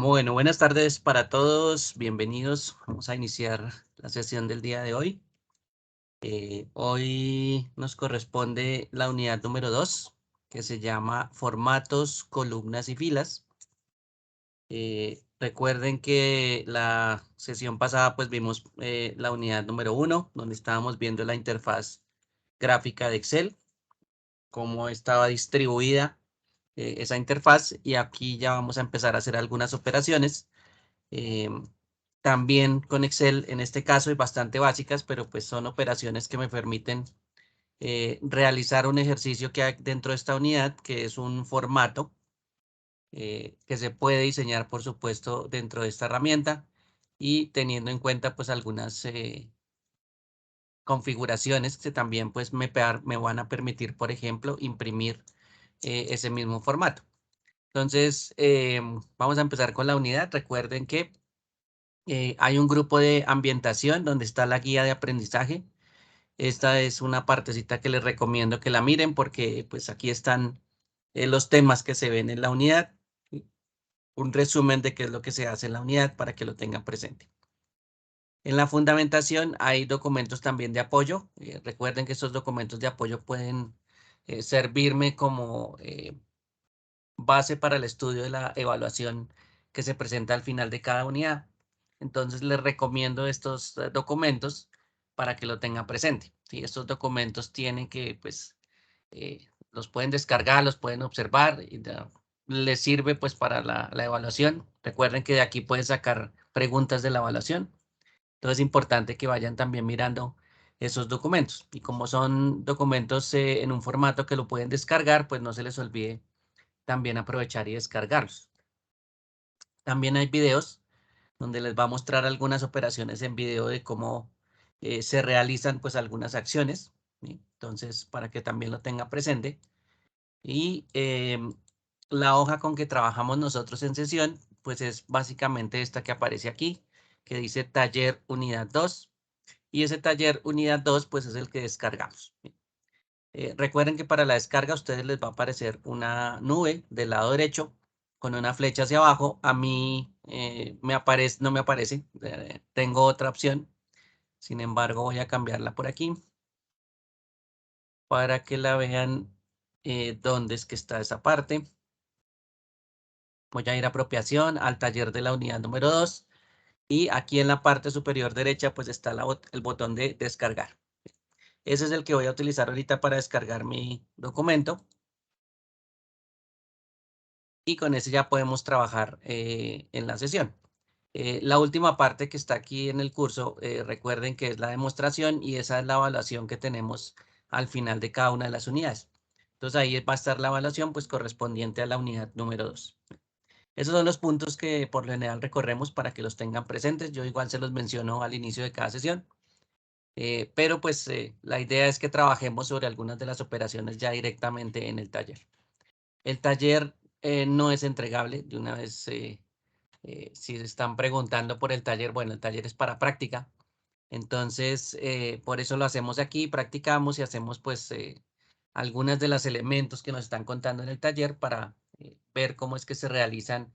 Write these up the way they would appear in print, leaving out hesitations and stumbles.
Bueno, buenas tardes para todos, bienvenidos. Vamos a iniciar la sesión del día de hoy. Hoy nos corresponde la unidad número 2, que se llama Formatos, Columnas y Filas. Recuerden que la sesión pasada pues vimos la unidad número 1, donde estábamos viendo la interfaz gráfica de Excel, cómo estaba distribuida esa interfaz, y aquí ya vamos a empezar a hacer algunas operaciones. También con Excel, en este caso, es bastante básicas, pero pues son operaciones que me permiten realizar un ejercicio que hay dentro de esta unidad, que es un formato que se puede diseñar, por supuesto, dentro de esta herramienta y teniendo en cuenta pues algunas configuraciones que también pues me van a permitir, por ejemplo, imprimir ese mismo formato. Entonces, vamos a empezar con la unidad. Recuerden que hay un grupo de ambientación donde está la guía de aprendizaje. Esta es una partecita que les recomiendo que la miren porque pues aquí están los temas que se ven en la unidad. Un resumen de qué es lo que se hace en la unidad para que lo tengan presente. En la fundamentación hay documentos también de apoyo. Recuerden que estos documentos de apoyo pueden servirme como base para el estudio de la evaluación que se presenta al final de cada unidad. Entonces les recomiendo estos documentos para que lo tengan presente. ¿Sí? Estos documentos tienen que, pues, los pueden descargar, los pueden observar y les sirve pues para la evaluación. Recuerden que de aquí pueden sacar preguntas de la evaluación. Entonces es importante que vayan también mirando esos documentos. Y como son documentos en un formato que lo pueden descargar, pues no se les olvide también aprovechar y descargarlos. También hay videos donde les va a mostrar algunas operaciones en video de cómo se realizan pues algunas acciones, ¿sí? Entonces, para que también lo tenga presente. Y la hoja con que trabajamos nosotros en sesión, pues es básicamente esta que aparece aquí, que dice taller unidad 2. Y ese taller unidad 2, pues es el que descargamos. Recuerden que para la descarga a ustedes les va a aparecer una nube del lado derecho con una flecha hacia abajo. A mí no me aparece, tengo otra opción. Sin embargo, voy a cambiarla por aquí para que la vean dónde es que está esa parte. Voy a ir a apropiación, al taller de la unidad número 2 y aquí en la parte superior derecha pues está el botón de descargar. Ese es el que voy a utilizar ahorita para descargar mi documento. Y con ese ya podemos trabajar en la sesión. La última parte que está aquí en el curso, recuerden que es la demostración y esa es la evaluación que tenemos al final de cada una de las unidades. Entonces ahí va a estar la evaluación pues correspondiente a la unidad número 2. Esos son los puntos que por lo general recorremos para que los tengan presentes. Yo igual se los menciono al inicio de cada sesión. Pero pues la idea es que trabajemos sobre algunas de las operaciones ya directamente en el taller. El taller no es entregable. De una vez, si se están preguntando por el taller, bueno, el taller es para práctica. Entonces, por eso lo hacemos aquí, practicamos y hacemos pues algunas de los elementos que nos están contando en el taller para ver cómo es que se realizan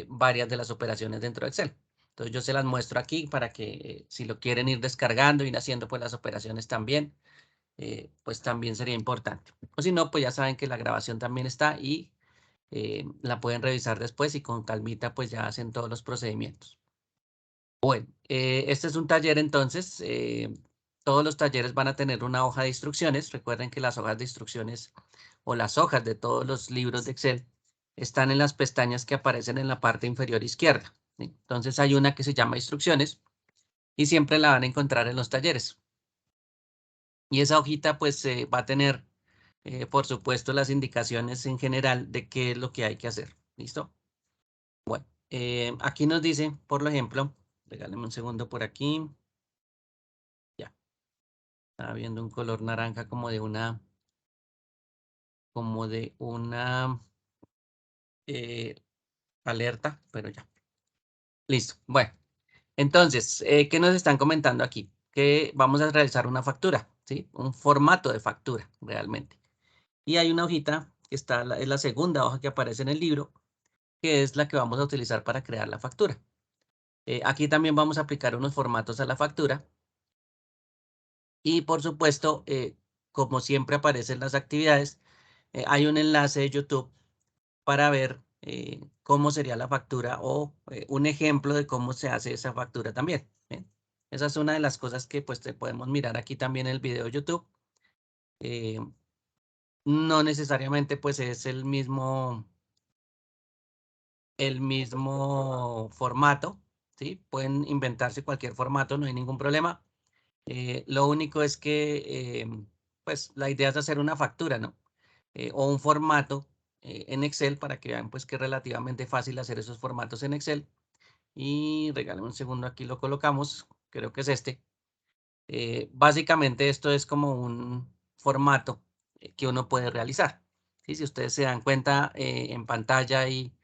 varias de las operaciones dentro de Excel. Entonces yo se las muestro aquí para que si lo quieren ir descargando, ir haciendo pues las operaciones también, pues también sería importante. O si no, pues ya saben que la grabación también está y la pueden revisar después y con calmita pues ya hacen todos los procedimientos. Bueno, este es un taller entonces. Todos los talleres van a tener una hoja de instrucciones. Recuerden que las hojas de instrucciones o las hojas de todos los libros de Excel están en las pestañas que aparecen en la parte inferior izquierda, ¿sí? Entonces hay una que se llama instrucciones y siempre la van a encontrar en los talleres. Y esa hojita pues va a tener, por supuesto, las indicaciones en general de qué es lo que hay que hacer. ¿Listo? Bueno, aquí nos dice, por ejemplo, regálenme un segundo por aquí. Ya, estaba viendo un color naranja como de una eh, alerta, pero ya. Listo. Bueno, entonces, ¿qué nos están comentando aquí? Que vamos a realizar una factura, ¿sí? Un formato de factura, realmente. Y hay una hojita que es la segunda hoja que aparece en el libro, que es la que vamos a utilizar para crear la factura. Aquí también vamos a aplicar unos formatos a la factura. Y por supuesto, como siempre aparecen las actividades, hay un enlace de YouTube para ver cómo sería la factura o un ejemplo de cómo se hace esa factura también. ¿Bien? Esa es una de las cosas que pues te podemos mirar aquí también en el video de YouTube. Eh, no necesariamente pues es el mismo formato, ¿sí? Pueden inventarse cualquier formato, no hay ningún problema. Lo único es que, pues, la idea es hacer una factura, ¿no? O un formato en Excel para que vean, pues, que es relativamente fácil hacer esos formatos en Excel. Y regálame un segundo, aquí lo colocamos, creo que es este. Básicamente esto es como un formato que uno puede realizar. ¿Sí? Si ustedes se dan cuenta, en pantalla hay,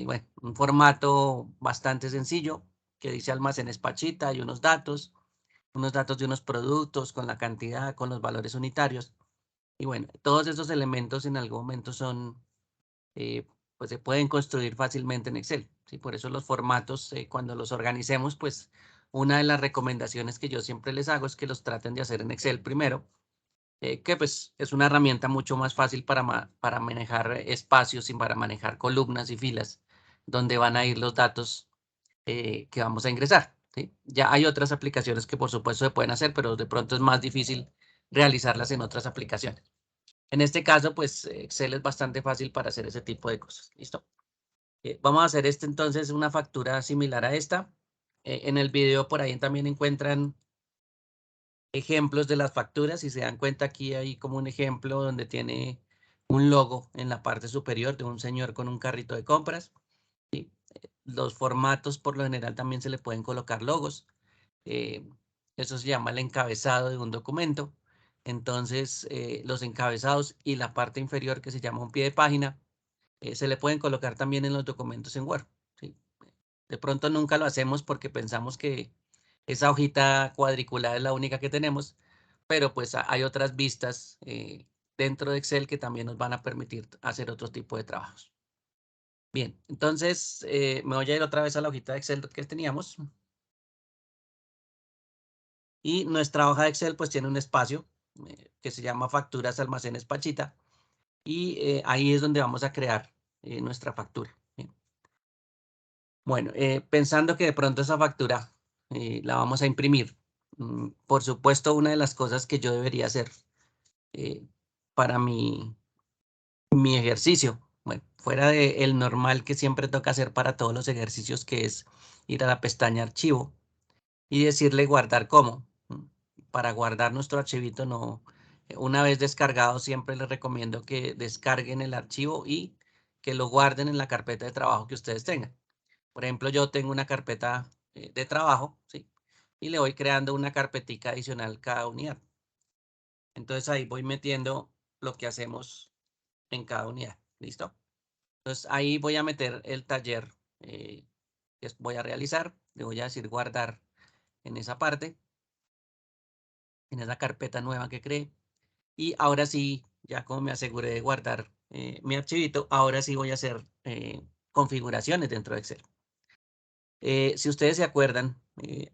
bueno, un formato bastante sencillo que dice almacenes Pachita, hay unos datos de unos productos con la cantidad, con los valores unitarios. Y bueno, todos esos elementos en algún momento son, pues se pueden construir fácilmente en Excel. ¿Sí? Por eso los formatos, cuando los organicemos, pues una de las recomendaciones que yo siempre les hago es que los traten de hacer en Excel primero, que pues es una herramienta mucho más fácil para manejar espacios y para manejar columnas y filas, donde van a ir los datos que vamos a ingresar. ¿Sí? Ya hay otras aplicaciones que por supuesto se pueden hacer, pero de pronto es más difícil realizarlas en otras aplicaciones. En este caso, pues Excel es bastante fácil para hacer ese tipo de cosas. ¿Listo? Vamos a hacer entonces una factura similar a esta. En el video por ahí también encuentran ejemplos de las facturas. Si se dan cuenta, aquí hay como un ejemplo donde tiene un logo en la parte superior de un señor con un carrito de compras. ¿Sí? Los formatos por lo general también se le pueden colocar logos. eh, Eso se llama el encabezado de un documento. Entonces, los encabezados y la parte inferior que se llama un pie de página, se le pueden colocar también en los documentos en Word. ¿Sí? De pronto nunca lo hacemos porque pensamos que esa hojita cuadriculada es la única que tenemos, pero pues hay otras vistas dentro de Excel que también nos van a permitir hacer otro tipo de trabajos. Bien, entonces me voy a ir otra vez a la hojita de Excel que teníamos. Y nuestra hoja de Excel pues tiene un espacio que se llama facturas almacenes Pachita. Y ahí es donde vamos a crear nuestra factura. Bien. Bueno, pensando que de pronto esa factura la vamos a imprimir. Por supuesto, una de las cosas que yo debería hacer eh, para mi ejercicio, bueno, fuera de el normal que siempre toca hacer para todos los ejercicios, que es ir a la pestaña archivo y decirle guardar como. Para guardar nuestro archivito, no, una vez descargado, siempre les recomiendo que descarguen el archivo y que lo guarden en la carpeta de trabajo que ustedes tengan. Por ejemplo, yo tengo una carpeta de trabajo, ¿sí? Y le voy creando una carpetica adicional cada unidad. Entonces ahí voy metiendo lo que hacemos en cada unidad. ¿Listo? Entonces ahí voy a meter el taller que voy a realizar. Le voy a decir guardar en esa parte, en esa carpeta nueva que creé. Y ahora sí, ya como me aseguré de guardar mi archivito, ahora sí voy a hacer configuraciones dentro de Excel. Si ustedes se acuerdan,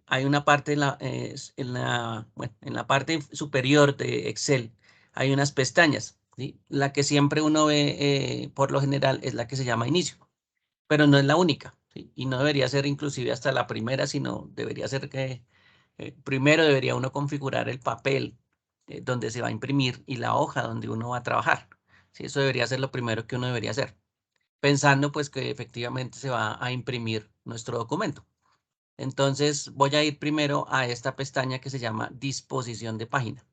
hay una parte bueno, en la parte superior de Excel, hay unas pestañas, ¿sí? La que siempre uno ve, por lo general, es la que se llama inicio, pero no es la única, ¿sí? Y no debería ser inclusive hasta la primera, sino debería ser que primero debería uno configurar el papel donde se va a imprimir y la hoja donde uno va a trabajar, ¿sí? Eso debería ser lo primero que uno debería hacer, pensando pues que efectivamente se va a imprimir nuestro documento. Entonces voy a ir primero a esta pestaña que se llama disposición de página.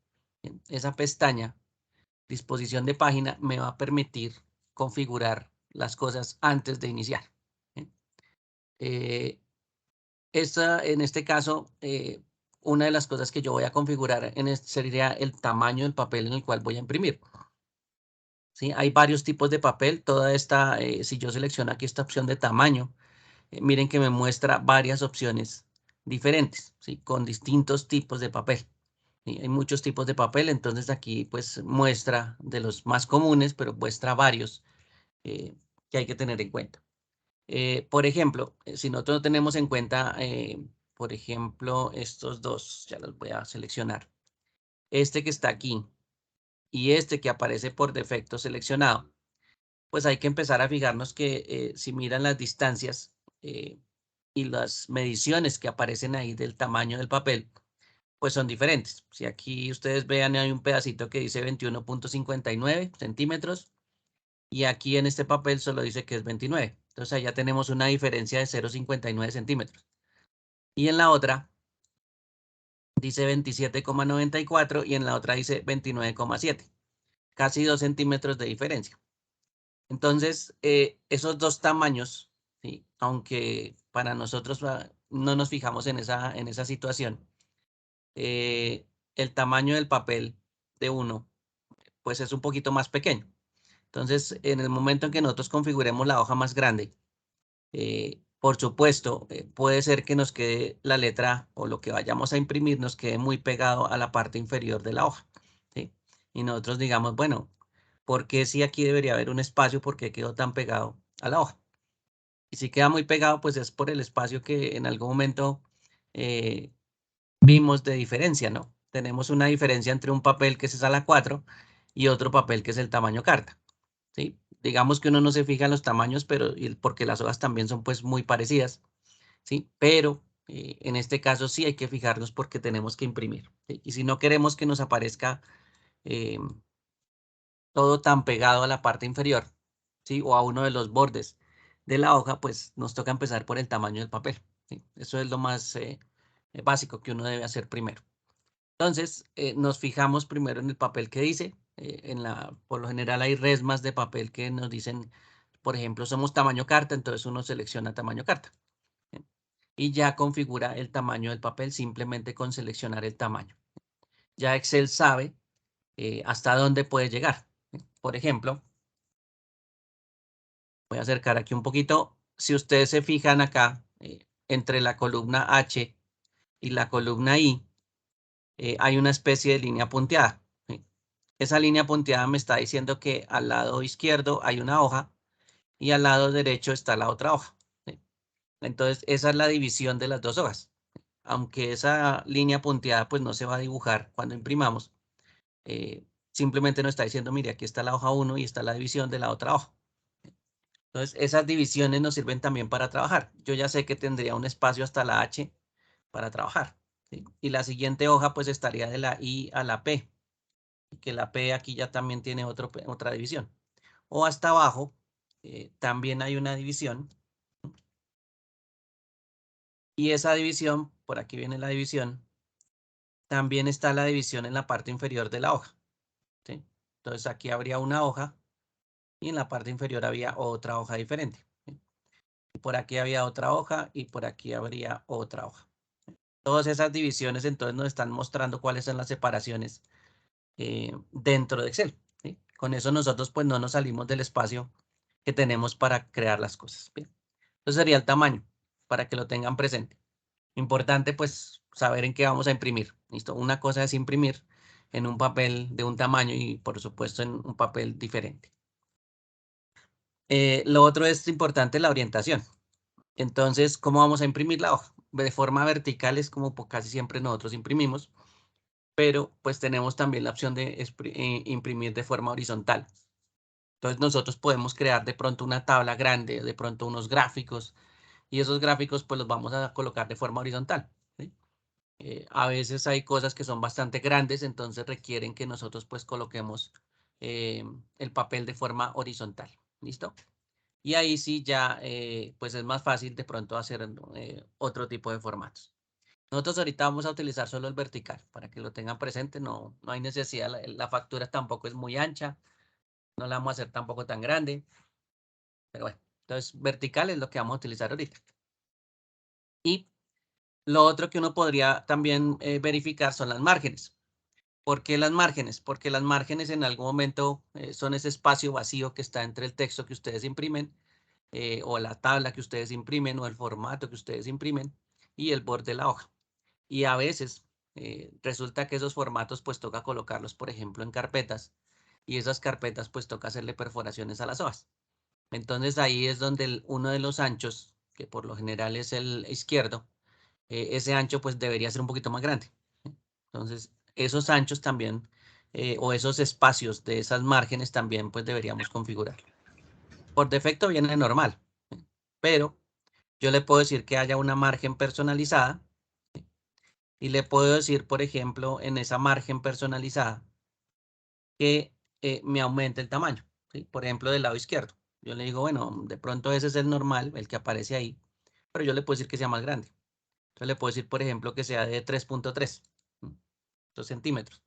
Bien, esa pestaña, disposición de página, me va a permitir configurar las cosas antes de iniciar. Bien. Eh, en este caso, una de las cosas que yo voy a configurar sería el tamaño del papel en el cual voy a imprimir. ¿Sí? Hay varios tipos de papel. Toda esta, si yo selecciono aquí esta opción de tamaño, miren que me muestra varias opciones diferentes, ¿sí? Con distintos tipos de papel. ¿Sí? Hay muchos tipos de papel, entonces aquí pues muestra de los más comunes, pero muestra varios que hay que tener en cuenta. Por ejemplo, si nosotros tenemos en cuenta, por ejemplo, estos dos, ya los voy a seleccionar. Este que está aquí y este que aparece por defecto seleccionado, pues hay que empezar a fijarnos que si miran las distancias y las mediciones que aparecen ahí del tamaño del papel, pues son diferentes. Si aquí ustedes vean, hay un pedacito que dice 21.59 centímetros y aquí en este papel solo dice que es 29. Entonces ahí ya tenemos una diferencia de 0.59 centímetros. Y en la otra dice 27,94 y en la otra dice 29,7. Casi 2 centímetros de diferencia. Entonces, esos dos tamaños, ¿sí? Aunque para nosotros no nos fijamos en esa situación, el tamaño del papel de uno, pues es un poquito más pequeño. Entonces, en el momento en que nosotros configuremos la hoja más grande, por supuesto, puede ser que nos quede la letra o lo que vayamos a imprimir nos quede muy pegado a la parte inferior de la hoja, ¿sí? Y nosotros digamos, bueno, ¿por qué si aquí debería haber un espacio? ¿Por qué quedó tan pegado a la hoja? Y si queda muy pegado, pues es por el espacio que en algún momento eh, vimos de diferencia, ¿no? Tenemos una diferencia entre un papel que es a la 4 y otro papel que es el tamaño carta, ¿sí? Digamos que uno no se fija en los tamaños, pero porque las hojas también son pues muy parecidas, ¿sí? Pero en este caso sí hay que fijarnos porque tenemos que imprimir, ¿sí? Y si no queremos que nos aparezca eh, todo tan pegado a la parte inferior, ¿sí? O a uno de los bordes de la hoja, pues nos toca empezar por el tamaño del papel, ¿sí? Eso es lo más básico que uno debe hacer primero. Entonces, nos fijamos primero en el papel que dice. Por lo general hay resmas de papel que nos dicen, por ejemplo, somos tamaño carta, entonces uno selecciona tamaño carta, ¿sí? Y ya configura el tamaño del papel simplemente con seleccionar el tamaño. Ya Excel sabe hasta dónde puede llegar, ¿sí? Por ejemplo, voy a acercar aquí un poquito. Si ustedes se fijan acá, entre la columna H y la columna I, hay una especie de línea punteada, ¿sí? Esa línea punteada me está diciendo que al lado izquierdo hay una hoja y al lado derecho está la otra hoja, ¿sí? Entonces, esa es la división de las dos hojas. Aunque esa línea punteada pues no se va a dibujar cuando imprimamos, simplemente nos está diciendo, mire, aquí está la hoja 1 y está la división de la otra hoja. Entonces, esas divisiones nos sirven también para trabajar. Yo ya sé que tendría un espacio hasta la H para trabajar, ¿sí? Y la siguiente hoja pues estaría de la I a la P, que la P aquí ya también tiene otra división. O hasta abajo también hay una división. Y esa división, por aquí viene la división, también está la división en la parte inferior de la hoja, ¿sí? Entonces aquí habría una hoja y en la parte inferior había otra hoja diferente, ¿sí? Y por aquí había otra hoja y por aquí habría otra hoja. Todas esas divisiones entonces nos están mostrando cuáles son las separaciones dentro de Excel, ¿sí? Con eso nosotros pues no nos salimos del espacio que tenemos para crear las cosas. Bien. Entonces sería el tamaño, para que lo tengan presente. Importante pues saber en qué vamos a imprimir. ¿Listo? Una cosa es imprimir en un papel de un tamaño y por supuesto en un papel diferente. Lo otro es importante la orientación. Entonces, ¿cómo vamos a imprimir la hoja? De forma vertical es como casi siempre nosotros imprimimos, pero pues tenemos también la opción de imprimir de forma horizontal. Entonces nosotros podemos crear de pronto una tabla grande, de pronto unos gráficos, y esos gráficos pues los vamos a colocar de forma horizontal, ¿sí? A veces hay cosas que son bastante grandes, entonces requieren que nosotros pues coloquemos el papel de forma horizontal, ¿listo? Y ahí sí ya pues es más fácil de pronto hacer otro tipo de formatos. Nosotros ahorita vamos a utilizar solo el vertical, para que lo tengan presente, no hay necesidad, la factura tampoco es muy ancha, no la vamos a hacer tampoco tan grande, pero bueno, entonces vertical es lo que vamos a utilizar ahorita. Y lo otro que uno podría también verificar son las márgenes. ¿Por qué las márgenes? Porque las márgenes en algún momento son ese espacio vacío que está entre el texto que ustedes imprimen o la tabla que ustedes imprimen o el formato que ustedes imprimen y el borde de la hoja. Y a veces resulta que esos formatos pues toca colocarlos, por ejemplo, en carpetas y esas carpetas pues toca hacerle perforaciones a las hojas. Entonces ahí es donde uno de los anchos, que por lo general es el izquierdo, ese ancho pues debería ser un poquito más grande. Entonces esos anchos también, o esos espacios de esas márgenes también pues deberíamos configurar. Por defecto viene normal, pero yo le puedo decir que haya una margen personalizada y le puedo decir, por ejemplo, en esa margen personalizada que me aumente el tamaño, ¿sí? Por ejemplo, del lado izquierdo. Yo le digo, bueno, de pronto ese es el normal, el que aparece ahí, pero yo le puedo decir que sea más grande. Entonces le puedo decir, por ejemplo, que sea de 3.3 centímetros.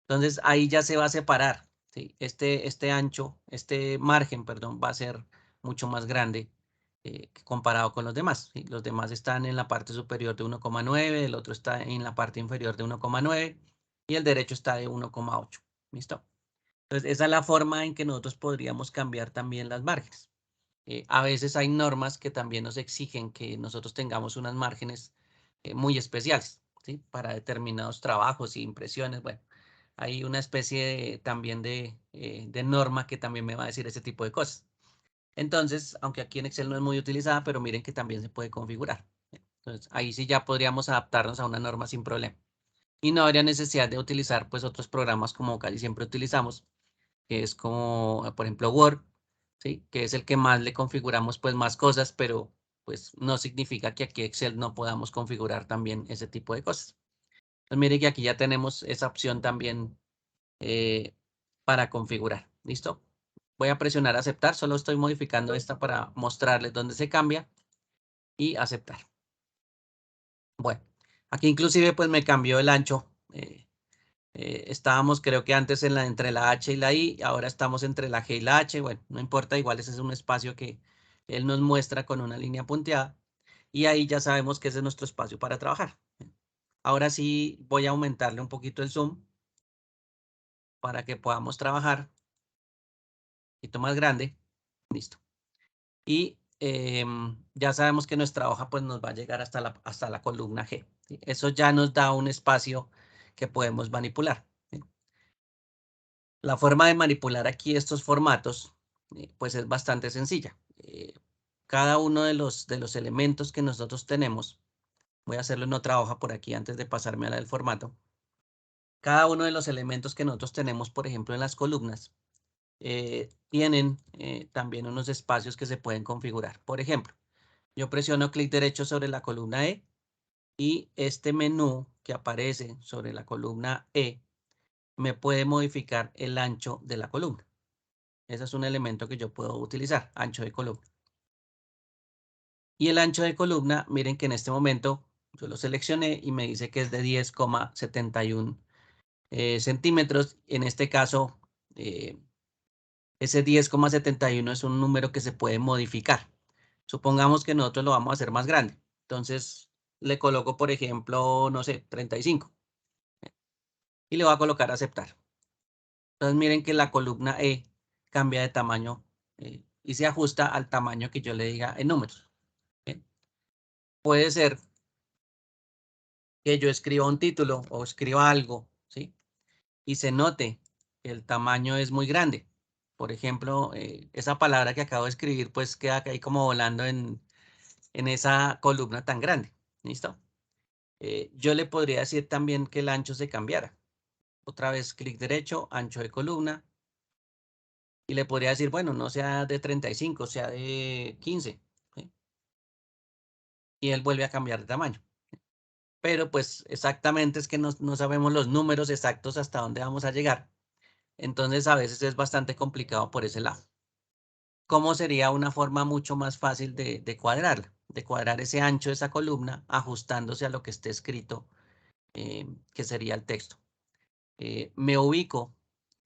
Entonces ahí ya se va a separar, ¿sí? Este ancho, este margen, perdón, va a ser mucho más grande comparado con los demás, ¿sí? Los demás están en la parte superior de 1,9, el otro está en la parte inferior de 1,9 y el derecho está de 1,8. ¿Listo? Entonces esa es la forma en que nosotros podríamos cambiar también las márgenes. A veces hay normas que también nos exigen que nosotros tengamos unas márgenes muy especiales, ¿sí? Para determinados trabajos y impresiones. Bueno, hay una especie también de norma que también me va a decir ese tipo de cosas. Entonces, aunque aquí en Excel no es muy utilizada, pero miren que también se puede configurar. Entonces, ahí sí ya podríamos adaptarnos a una norma sin problema. Y no habría necesidad de utilizar pues otros programas como casi siempre utilizamos, que es como, por ejemplo, Word, ¿sí? Que es el que más le configuramos pues más cosas, pero pues no significa que aquí Excel no podamos configurar también ese tipo de cosas. Pues mire que aquí ya tenemos esa opción también para configurar. ¿Listo? Voy a presionar aceptar, solo estoy modificando esta para mostrarles dónde se cambia y aceptar. Bueno, aquí inclusive pues me cambió el ancho. Estábamos creo que antes entre la H y la I, ahora estamos entre la G y la H. Bueno, no importa, igual ese es un espacio que él nos muestra con una línea punteada y ahí ya sabemos que ese es nuestro espacio para trabajar. Ahora sí voy a aumentarle un poquito el zoom para que podamos trabajar un poquito más grande. Listo. Y ya sabemos que nuestra hoja pues nos va a llegar hasta la columna G, ¿sí? Eso ya nos da un espacio que podemos manipular, ¿sí? La forma de manipular aquí estos formatos pues es bastante sencilla. Cada uno de los elementos que nosotros tenemos, voy a hacerlo en otra hoja por aquí antes de pasarme a la del formato. Cada uno de los elementos que nosotros tenemos, por ejemplo, en las columnas, tienen también unos espacios que se pueden configurar. Por ejemplo, yo presiono clic derecho sobre la columna E y este menú que aparece sobre la columna E me puede modificar el ancho de la columna. Ese es un elemento que yo puedo utilizar, ancho de columna. Y el ancho de columna, miren que en este momento yo lo seleccioné y me dice que es de 10,71 centímetros. En este caso, ese 10,71 es un número que se puede modificar. Supongamos que nosotros lo vamos a hacer más grande. Entonces le coloco, por ejemplo, no sé, 35. Y le voy a colocar aceptar. Entonces miren que la columna E cambia de tamaño y se ajusta al tamaño que yo le diga en números. ¿Bien? Puede ser que yo escriba un título o escriba algo, ¿sí? Y se note que el tamaño es muy grande. Por ejemplo, esa palabra que acabo de escribir, pues queda ahí como volando en esa columna tan grande. ¿Listo? Yo le podría decir también que el ancho se cambiara. Otra vez, clic derecho, ancho de columna. Y le podría decir, bueno, no sea de 35, sea de 15. ¿Sí? Y él vuelve a cambiar de tamaño. Pero pues exactamente es que no sabemos los números exactos hasta dónde vamos a llegar. Entonces a veces es bastante complicado por ese lado. ¿Cómo sería una forma mucho más fácil de cuadrarla? De cuadrar ese ancho de esa columna ajustándose a lo que esté escrito, que sería el texto. Me ubico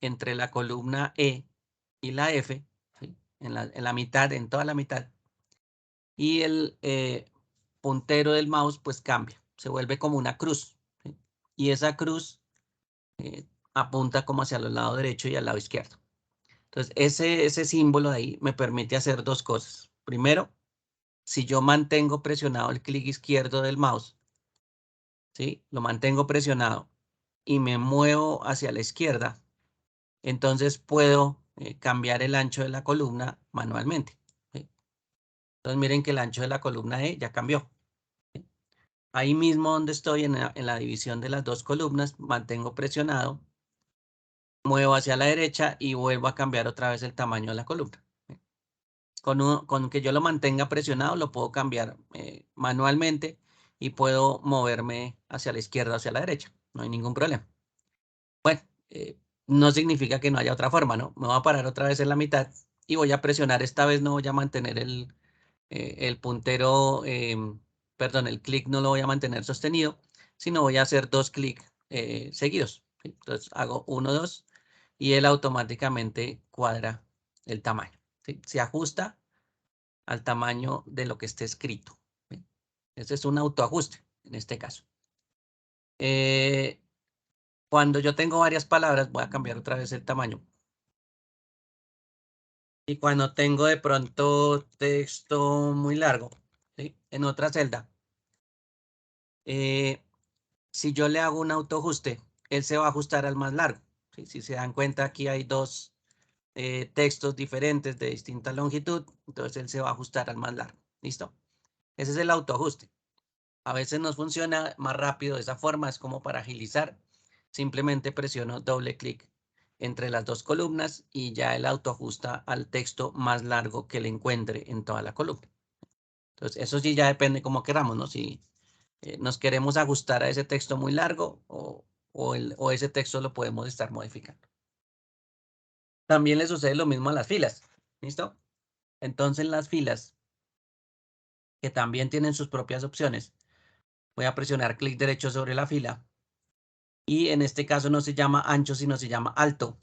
entre la columna E y la F, ¿sí? En la mitad, en toda la mitad. Y el puntero del mouse pues cambia, se vuelve como una cruz, ¿sí? Y esa cruz apunta como hacia el lado derecho y al lado izquierdo. Entonces, ese símbolo de ahí me permite hacer dos cosas. Primero, si yo mantengo presionado el clic izquierdo del mouse, ¿sí? Lo mantengo presionado y me muevo hacia la izquierda, entonces puedo cambiar el ancho de la columna manualmente. ¿Sí? Entonces miren que el ancho de la columna E ya cambió. ¿Sí? Ahí mismo donde estoy en la división de las dos columnas, mantengo presionado, muevo hacia la derecha y vuelvo a cambiar otra vez el tamaño de la columna. ¿Sí? Con que yo lo mantenga presionado, lo puedo cambiar manualmente y puedo moverme hacia la izquierda o hacia la derecha. No hay ningún problema. Bueno, no significa que no haya otra forma, ¿no? Me voy a parar otra vez en la mitad y voy a presionar. Esta vez no voy a mantener el puntero, perdón, el clic no lo voy a mantener sostenido, sino voy a hacer dos clics seguidos. ¿Sí? Entonces hago 1, 2 y él automáticamente cuadra el tamaño. ¿Sí? Se ajusta al tamaño de lo que esté escrito. ¿Sí? Este es un autoajuste en este caso. Cuando yo tengo varias palabras, voy a cambiar otra vez el tamaño. Y cuando tengo de pronto texto muy largo, ¿sí? En otra celda, si yo le hago un autoajuste, él se va a ajustar al más largo. ¿Sí? Si se dan cuenta, aquí hay dos textos diferentes de distinta longitud, entonces él se va a ajustar al más largo. ¿Listo? Ese es el autoajuste. A veces nos funciona más rápido de esa forma, es como para agilizar. Simplemente presiono doble clic entre las dos columnas y ya el auto ajusta al texto más largo que le encuentre en toda la columna. Entonces, eso sí ya depende como queramos, ¿no? Si nos queremos ajustar a ese texto muy largo o ese texto lo podemos estar modificando. También le sucede lo mismo a las filas, ¿listo? Entonces, las filas, que también tienen sus propias opciones, voy a presionar clic derecho sobre la fila y en este caso no se llama ancho, sino se llama alto.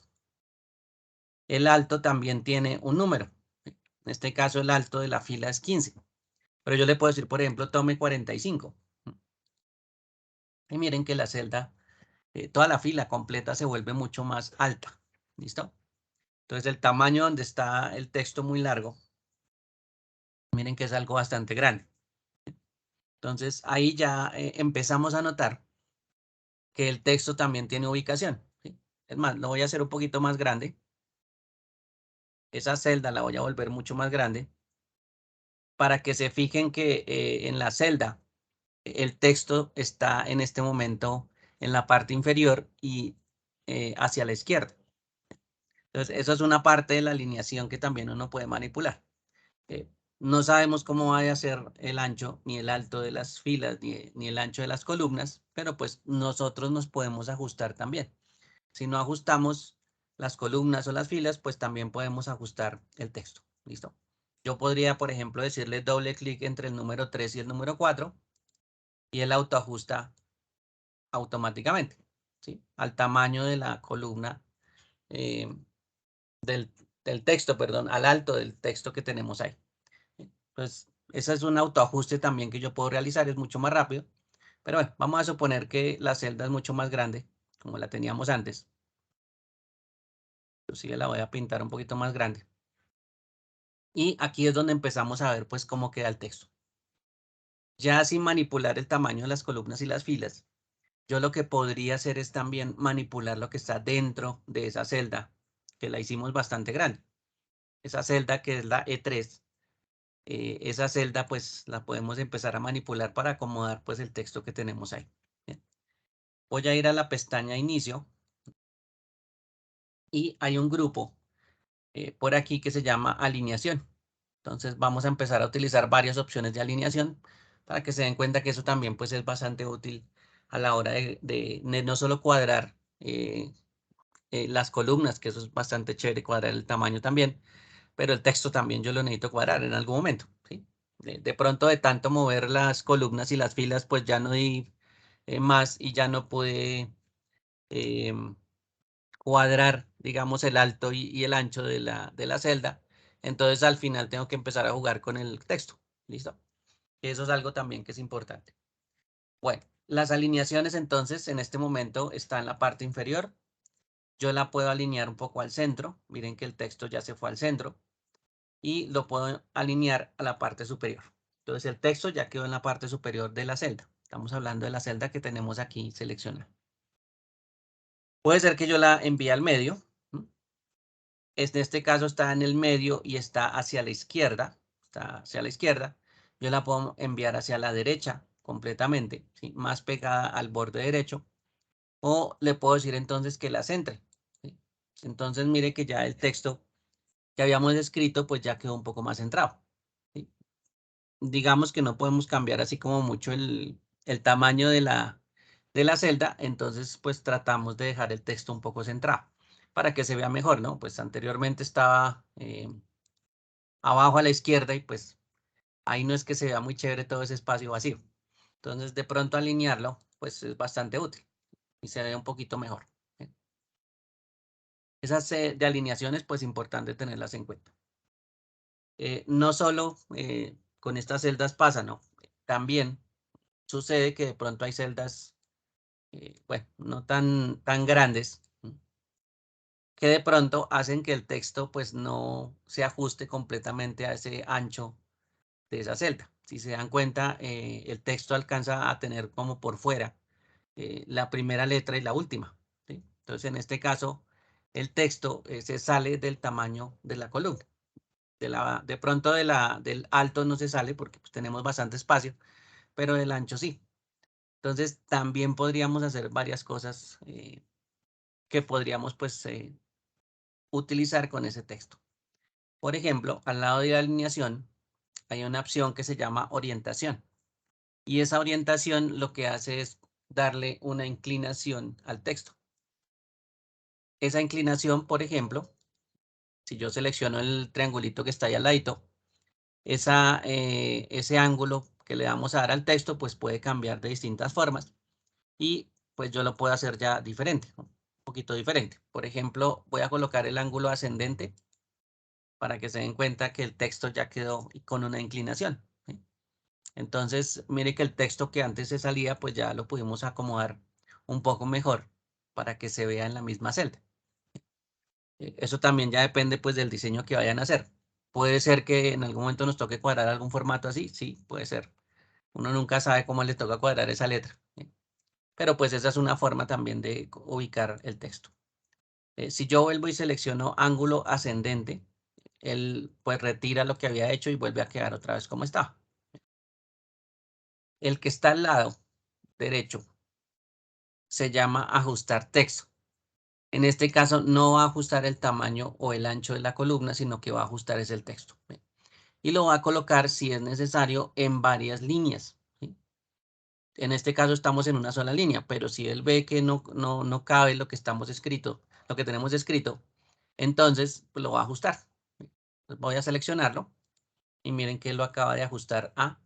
El alto también tiene un número. En este caso, el alto de la fila es 15. Pero yo le puedo decir, por ejemplo, tome 45. Y miren que la celda, toda la fila completa se vuelve mucho más alta. ¿Listo? Entonces, el tamaño donde está el texto muy largo, miren que es algo bastante grande. Entonces, ahí ya empezamos a notar que el texto también tiene ubicación. ¿Sí? Es más, lo voy a hacer un poquito más grande. Esa celda la voy a volver mucho más grande para que se fijen que en la celda el texto está en este momento en la parte inferior y hacia la izquierda. Entonces, eso es una parte de la alineación que también uno puede manipular. Eh, no sabemos cómo vaya a ser el ancho ni el alto de las filas ni el ancho de las columnas, pero pues nosotros nos podemos ajustar también. Si no ajustamos las columnas o las filas, pues también podemos ajustar el texto. ¿Listo? Yo podría, por ejemplo, decirle doble clic entre el número 3 y el número 4 y él autoajusta automáticamente, ¿sí? Al tamaño de la columna eh, del, del texto, perdón, al alto del texto que tenemos ahí. Pues ese es un autoajuste también que yo puedo realizar, es mucho más rápido. Pero bueno, vamos a suponer que la celda es mucho más grande, como la teníamos antes. Inclusive la voy a pintar un poquito más grande. Y aquí es donde empezamos a ver pues cómo queda el texto. Ya sin manipular el tamaño de las columnas y las filas, yo lo que podría hacer es también manipular lo que está dentro de esa celda, que la hicimos bastante grande. Esa celda que es la E3, esa celda pues la podemos empezar a manipular para acomodar pues el texto que tenemos ahí. Bien. Voy a ir a la pestaña Inicio y hay un grupo por aquí que se llama Alineación. Entonces vamos a empezar a utilizar varias opciones de alineación para que se den cuenta que eso también pues es bastante útil a la hora de no solo cuadrar las columnas, que eso es bastante chévere, cuadrar el tamaño también, pero el texto también yo lo necesito cuadrar en algún momento, ¿sí? De pronto de tanto mover las columnas y las filas, pues ya no di más y ya no pude em, cuadrar, digamos, el alto y el ancho de la celda. Entonces al final tengo que empezar a jugar con el texto, ¿listo? Eso es algo también que es importante. Bueno, las alineaciones entonces en este momento está en la parte inferior. Yo la puedo alinear un poco al centro. Miren que el texto ya se fue al centro. Y lo puedo alinear a la parte superior. Entonces el texto ya quedó en la parte superior de la celda. Estamos hablando de la celda que tenemos aquí seleccionada. Puede ser que yo la envíe al medio. En este caso está en el medio y está hacia la izquierda. Está hacia la izquierda. Yo la puedo enviar hacia la derecha completamente, ¿sí? Más pegada al borde derecho. O le puedo decir entonces que la centre, ¿sí? Entonces mire que ya el texto que habíamos escrito pues ya quedó un poco más centrado, ¿sí? Digamos que no podemos cambiar así como mucho el tamaño de la celda, entonces pues tratamos de dejar el texto un poco centrado para que se vea mejor, ¿no? Pues anteriormente estaba abajo a la izquierda y pues ahí no es que se vea muy chévere todo ese espacio vacío. Entonces de pronto alinearlo pues es bastante útil y se ve un poquito mejor, ¿sí? Esas de alineaciones pues importante tenerlas en cuenta. No solo con estas celdas pasa, ¿no? También sucede que de pronto hay celdas, bueno, no tan grandes, que de pronto hacen que el texto pues no se ajuste completamente a ese ancho de esa celda. Si se dan cuenta, el texto alcanza a tener como por fuera la primera letra y la última, ¿sí? Entonces, en este caso, el texto se sale del tamaño de la columna. De pronto del alto no se sale porque pues, tenemos bastante espacio, pero del ancho sí. Entonces, también podríamos hacer varias cosas que podríamos pues utilizar con ese texto. Por ejemplo, al lado de la alineación hay una opción que se llama orientación. Y esa orientación lo que hace es darle una inclinación al texto. Esa inclinación, por ejemplo, si yo selecciono el triangulito que está ahí al ladito, ese ángulo que le vamos a dar al texto, pues puede cambiar de distintas formas. Y pues yo lo puedo hacer ya diferente, ¿no? Un poquito diferente. Por ejemplo, voy a colocar el ángulo ascendente para que se den cuenta que el texto ya quedó con una inclinación, ¿sí? Entonces, mire que el texto que antes se salía, pues ya lo pudimos acomodar un poco mejor para que se vea en la misma celda. Eso también ya depende pues del diseño que vayan a hacer. Puede ser que en algún momento nos toque cuadrar algún formato así, sí, puede ser. Uno nunca sabe cómo le toca cuadrar esa letra, ¿sí? Pero pues esa es una forma también de ubicar el texto. Si yo vuelvo y selecciono ángulo ascendente, él pues retira lo que había hecho y vuelve a quedar otra vez como está. El que está al lado derecho se llama ajustar texto. En este caso no va a ajustar el tamaño o el ancho de la columna, sino que va a ajustar es el texto. Y lo va a colocar, si es necesario, en varias líneas, ¿sí? En este caso estamos en una sola línea, pero si él ve que no cabe lo que estamos escrito, lo que tenemos escrito, entonces pues, lo va a ajustar. Entonces, voy a seleccionarlo y miren que lo acaba de ajustar a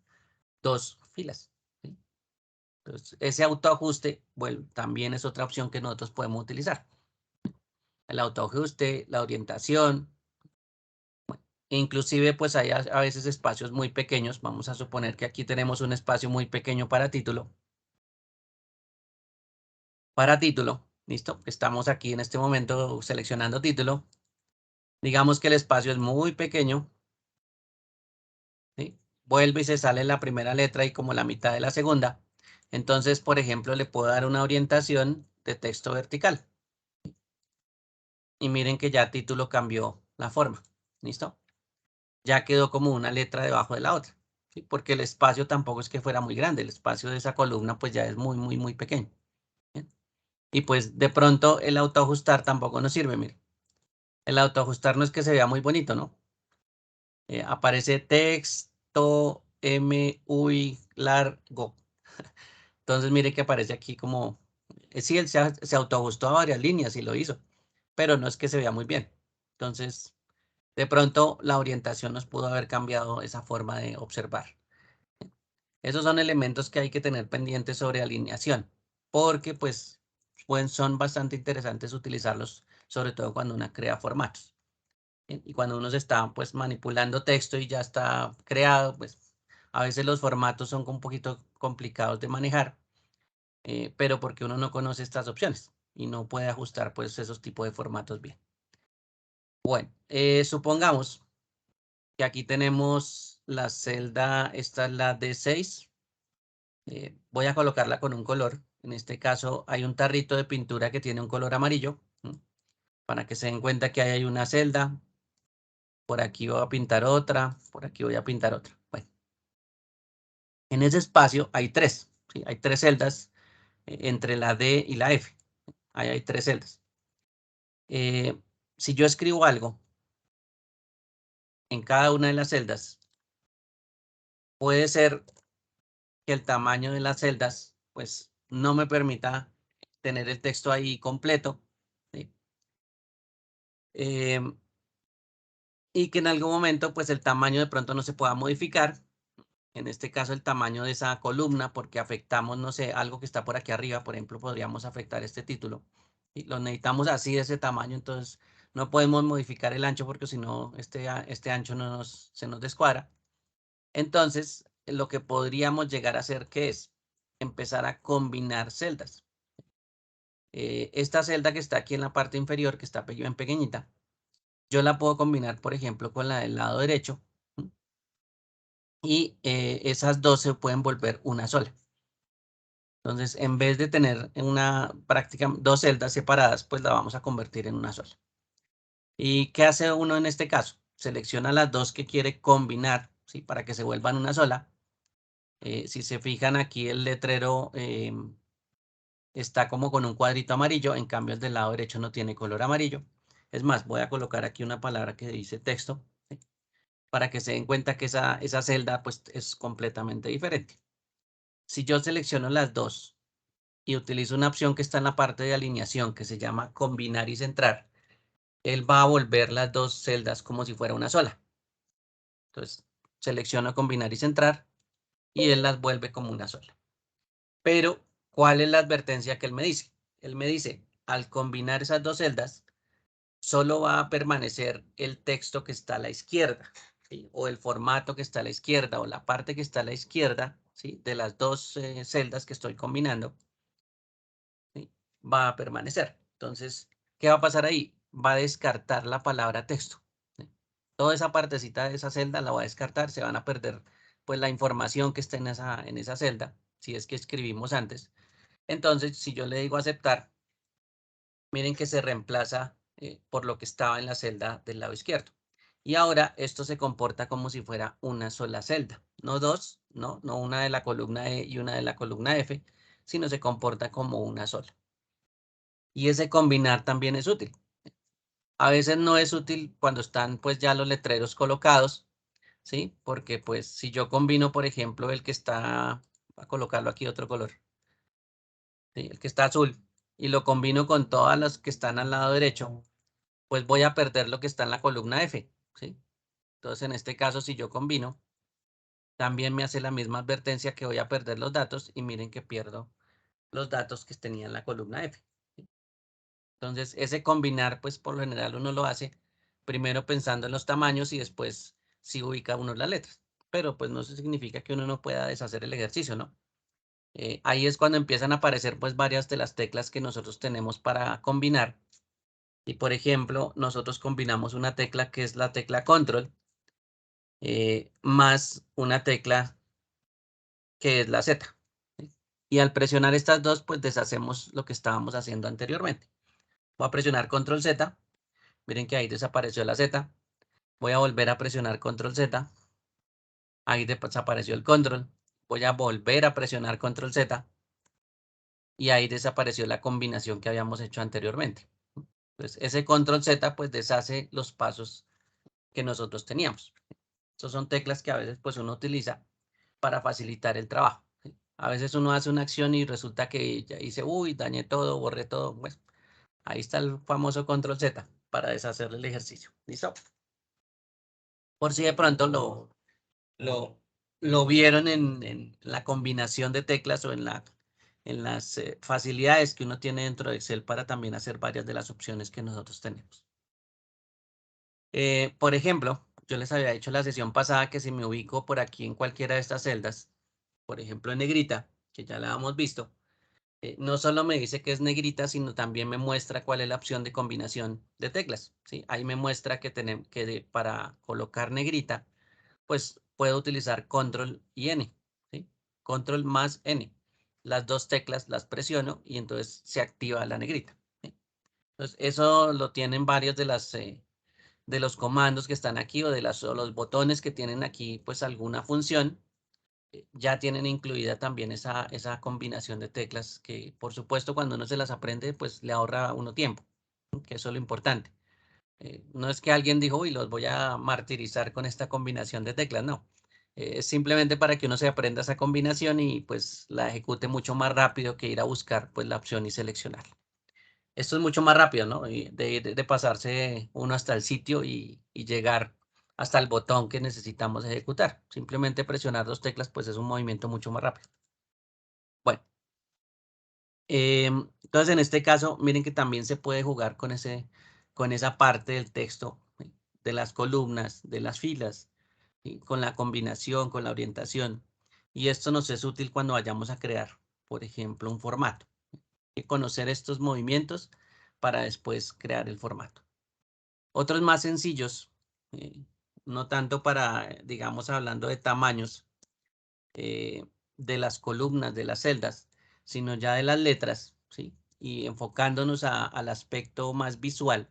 2 filas, ¿sí? Entonces, ese autoajuste, bueno, también es otra opción que nosotros podemos utilizar. El autoajuste, la orientación, e inclusive pues hay a veces espacios muy pequeños. Vamos a suponer que aquí tenemos un espacio muy pequeño para título. Para título, listo. Estamos aquí en este momento seleccionando título. Digamos que el espacio es muy pequeño, ¿sí? Vuelve y se sale la primera letra y como la mitad de la segunda. Entonces, por ejemplo, le puedo dar una orientación de texto vertical. Y miren que ya título cambió la forma, ¿listo? Ya quedó como una letra debajo de la otra, ¿sí? Porque el espacio tampoco es que fuera muy grande. El espacio de esa columna pues ya es muy pequeño, ¿bien? Y pues de pronto el autoajustar tampoco nos sirve, mire. El autoajustar no es que se vea muy bonito, ¿no? Aparece texto muy largo. Entonces mire que aparece aquí como, sí, él se autoajustó a varias líneas y lo hizo, pero no es que se vea muy bien. Entonces, de pronto la orientación nos pudo haber cambiado esa forma de observar. Esos son elementos que hay que tener pendientes sobre alineación, porque pues son bastante interesantes utilizarlos, sobre todo cuando uno crea formatos. Bien, y cuando uno se está pues manipulando texto y ya está creado, pues a veces los formatos son un poquito complicados de manejar, pero porque uno no conoce estas opciones y no puede ajustar pues esos tipos de formatos bien. Bueno, supongamos que aquí tenemos la celda, esta es la D6. Voy a colocarla con un color. En este caso hay un tarrito de pintura que tiene un color amarillo. para que se den cuenta que ahí hay una celda. Por aquí voy a pintar otra, por aquí voy a pintar otra. Bueno, en ese espacio hay tres, ¿sí? Hay tres celdas entre la D y la F. Ahí hay tres celdas. Si yo escribo algo en cada una de las celdas, puede ser que el tamaño de las celdas, pues, no me permita tener el texto ahí completo, ¿sí? Y que en algún momento, pues, el tamaño de pronto no se pueda modificar. En este caso, el tamaño de esa columna, porque afectamos, no sé, algo que está por aquí arriba, por ejemplo, podríamos afectar este título. Y lo necesitamos así, de ese tamaño, entonces no podemos modificar el ancho porque si no, este ancho se nos descuadra. Entonces, lo que podríamos llegar a hacer, que es empezar a combinar celdas. Esta celda que está aquí en la parte inferior, que está bien pequeñita, yo la puedo combinar, por ejemplo, con la del lado derecho, ¿sí? Y esas dos se pueden volver una sola. Entonces, en vez de tener dos celdas separadas, pues la vamos a convertir en una sola. ¿Y qué hace uno en este caso? Selecciona las dos que quiere combinar, ¿sí? Para que se vuelvan una sola. Si se fijan aquí, el letrero está como con un cuadrito amarillo, en cambio el del lado derecho no tiene color amarillo. Es más, voy a colocar aquí una palabra que dice texto, ¿sí? Para que se den cuenta que esa celda pues es completamente diferente. Si yo selecciono las dos y utilizo una opción que está en la parte de alineación que se llama combinar y centrar, él va a volver las dos celdas como si fuera una sola. Entonces, selecciono combinar y centrar y él las vuelve como una sola. Pero, ¿cuál es la advertencia que él me dice? Él me dice, al combinar esas dos celdas, solo va a permanecer el texto que está a la izquierda, ¿sí? O el formato que está a la izquierda, o la parte que está a la izquierda, ¿sí? De las dos celdas que estoy combinando, ¿sí? Va a permanecer. Entonces, ¿qué va a pasar ahí? Va a descartar la palabra texto, ¿sí? Toda esa partecita de esa celda la va a descartar, se van a perder pues la información que está en esa celda, si es que escribimos antes. Entonces, si yo le digo aceptar, miren que se reemplaza por lo que estaba en la celda del lado izquierdo. Y ahora esto se comporta como si fuera una sola celda, no dos, no una de la columna E y una de la columna F, sino se comporta como una sola. Y ese combinar también es útil. A veces no es útil cuando están pues ya los letreros colocados, ¿sí? Porque pues si yo combino, por ejemplo, el que está, voy a colocarlo aquí otro color, ¿sí? El que está azul, y lo combino con todas las que están al lado derecho, pues voy a perder lo que está en la columna F, ¿sí? Entonces, en este caso, si yo combino, también me hace la misma advertencia que voy a perder los datos y miren que pierdo los datos que tenía en la columna F, ¿sí? Entonces, ese combinar, pues por lo general uno lo hace primero pensando en los tamaños y después si ubica uno las letras. Pero pues no eso significa que uno no pueda deshacer el ejercicio, ¿no? Ahí es cuando empiezan a aparecer pues varias de las teclas que nosotros tenemos para combinar. Y por ejemplo, nosotros combinamos una tecla que es la tecla control más una tecla que es la Z, ¿sí? Y al presionar estas dos, pues deshacemos lo que estábamos haciendo anteriormente. Voy a presionar control Z. Miren que ahí desapareció la Z. Voy a volver a presionar control Z. Ahí desapareció el control. Voy a volver a presionar control Z. Y ahí desapareció la combinación que habíamos hecho anteriormente. Entonces, ese control Z pues deshace los pasos que nosotros teníamos. Esas son teclas que a veces pues uno utiliza para facilitar el trabajo, ¿sí? A veces uno hace una acción y resulta que ya dice, uy, dañé todo, borré todo. Pues ahí está el famoso control Z para deshacer el ejercicio. ¿Listo? Por si de pronto lo, lo vieron en la combinación de teclas o en las facilidades que uno tiene dentro de Excel para también hacer varias de las opciones que nosotros tenemos. Por ejemplo, yo les había dicho la sesión pasada que si me ubico por aquí en cualquiera de estas celdas, por ejemplo en negrita, que ya la hemos visto, no solo me dice que es negrita, sino también me muestra cuál es la opción de combinación de teclas, ¿sí? Ahí me muestra que, para colocar negrita, pues puedo utilizar control y N, ¿sí? Control más N. Las dos teclas las presiono y entonces se activa la negrita, ¿sí? Entonces, eso lo tienen varios de los comandos que están aquí o los botones que tienen aquí, pues alguna función. Ya tienen incluida también esa combinación de teclas que, por supuesto, cuando uno se las aprende, pues le ahorra a uno tiempo, ¿no? Que eso es lo importante. No es que alguien dijo, uy, los voy a martirizar con esta combinación de teclas, no. Es simplemente para que uno se aprenda esa combinación y pues la ejecute mucho más rápido que ir a buscar pues la opción y seleccionarla. Esto es mucho más rápido, ¿no? Y de pasarse uno hasta el sitio y llegar hasta el botón que necesitamos ejecutar. Simplemente presionar dos teclas, pues es un movimiento mucho más rápido. Bueno, entonces en este caso, miren que también se puede jugar con esa parte del texto, de las columnas, de las filas, ¿sí? Con la combinación, con la orientación. Y esto nos es útil cuando vayamos a crear, por ejemplo, un formato. Hay que conocer estos movimientos para después crear el formato. Otros más sencillos, eh, no tanto para, digamos, hablando de tamaños de las columnas, de las celdas, sino ya de las letras, ¿sí? Y enfocándonos al aspecto más visual,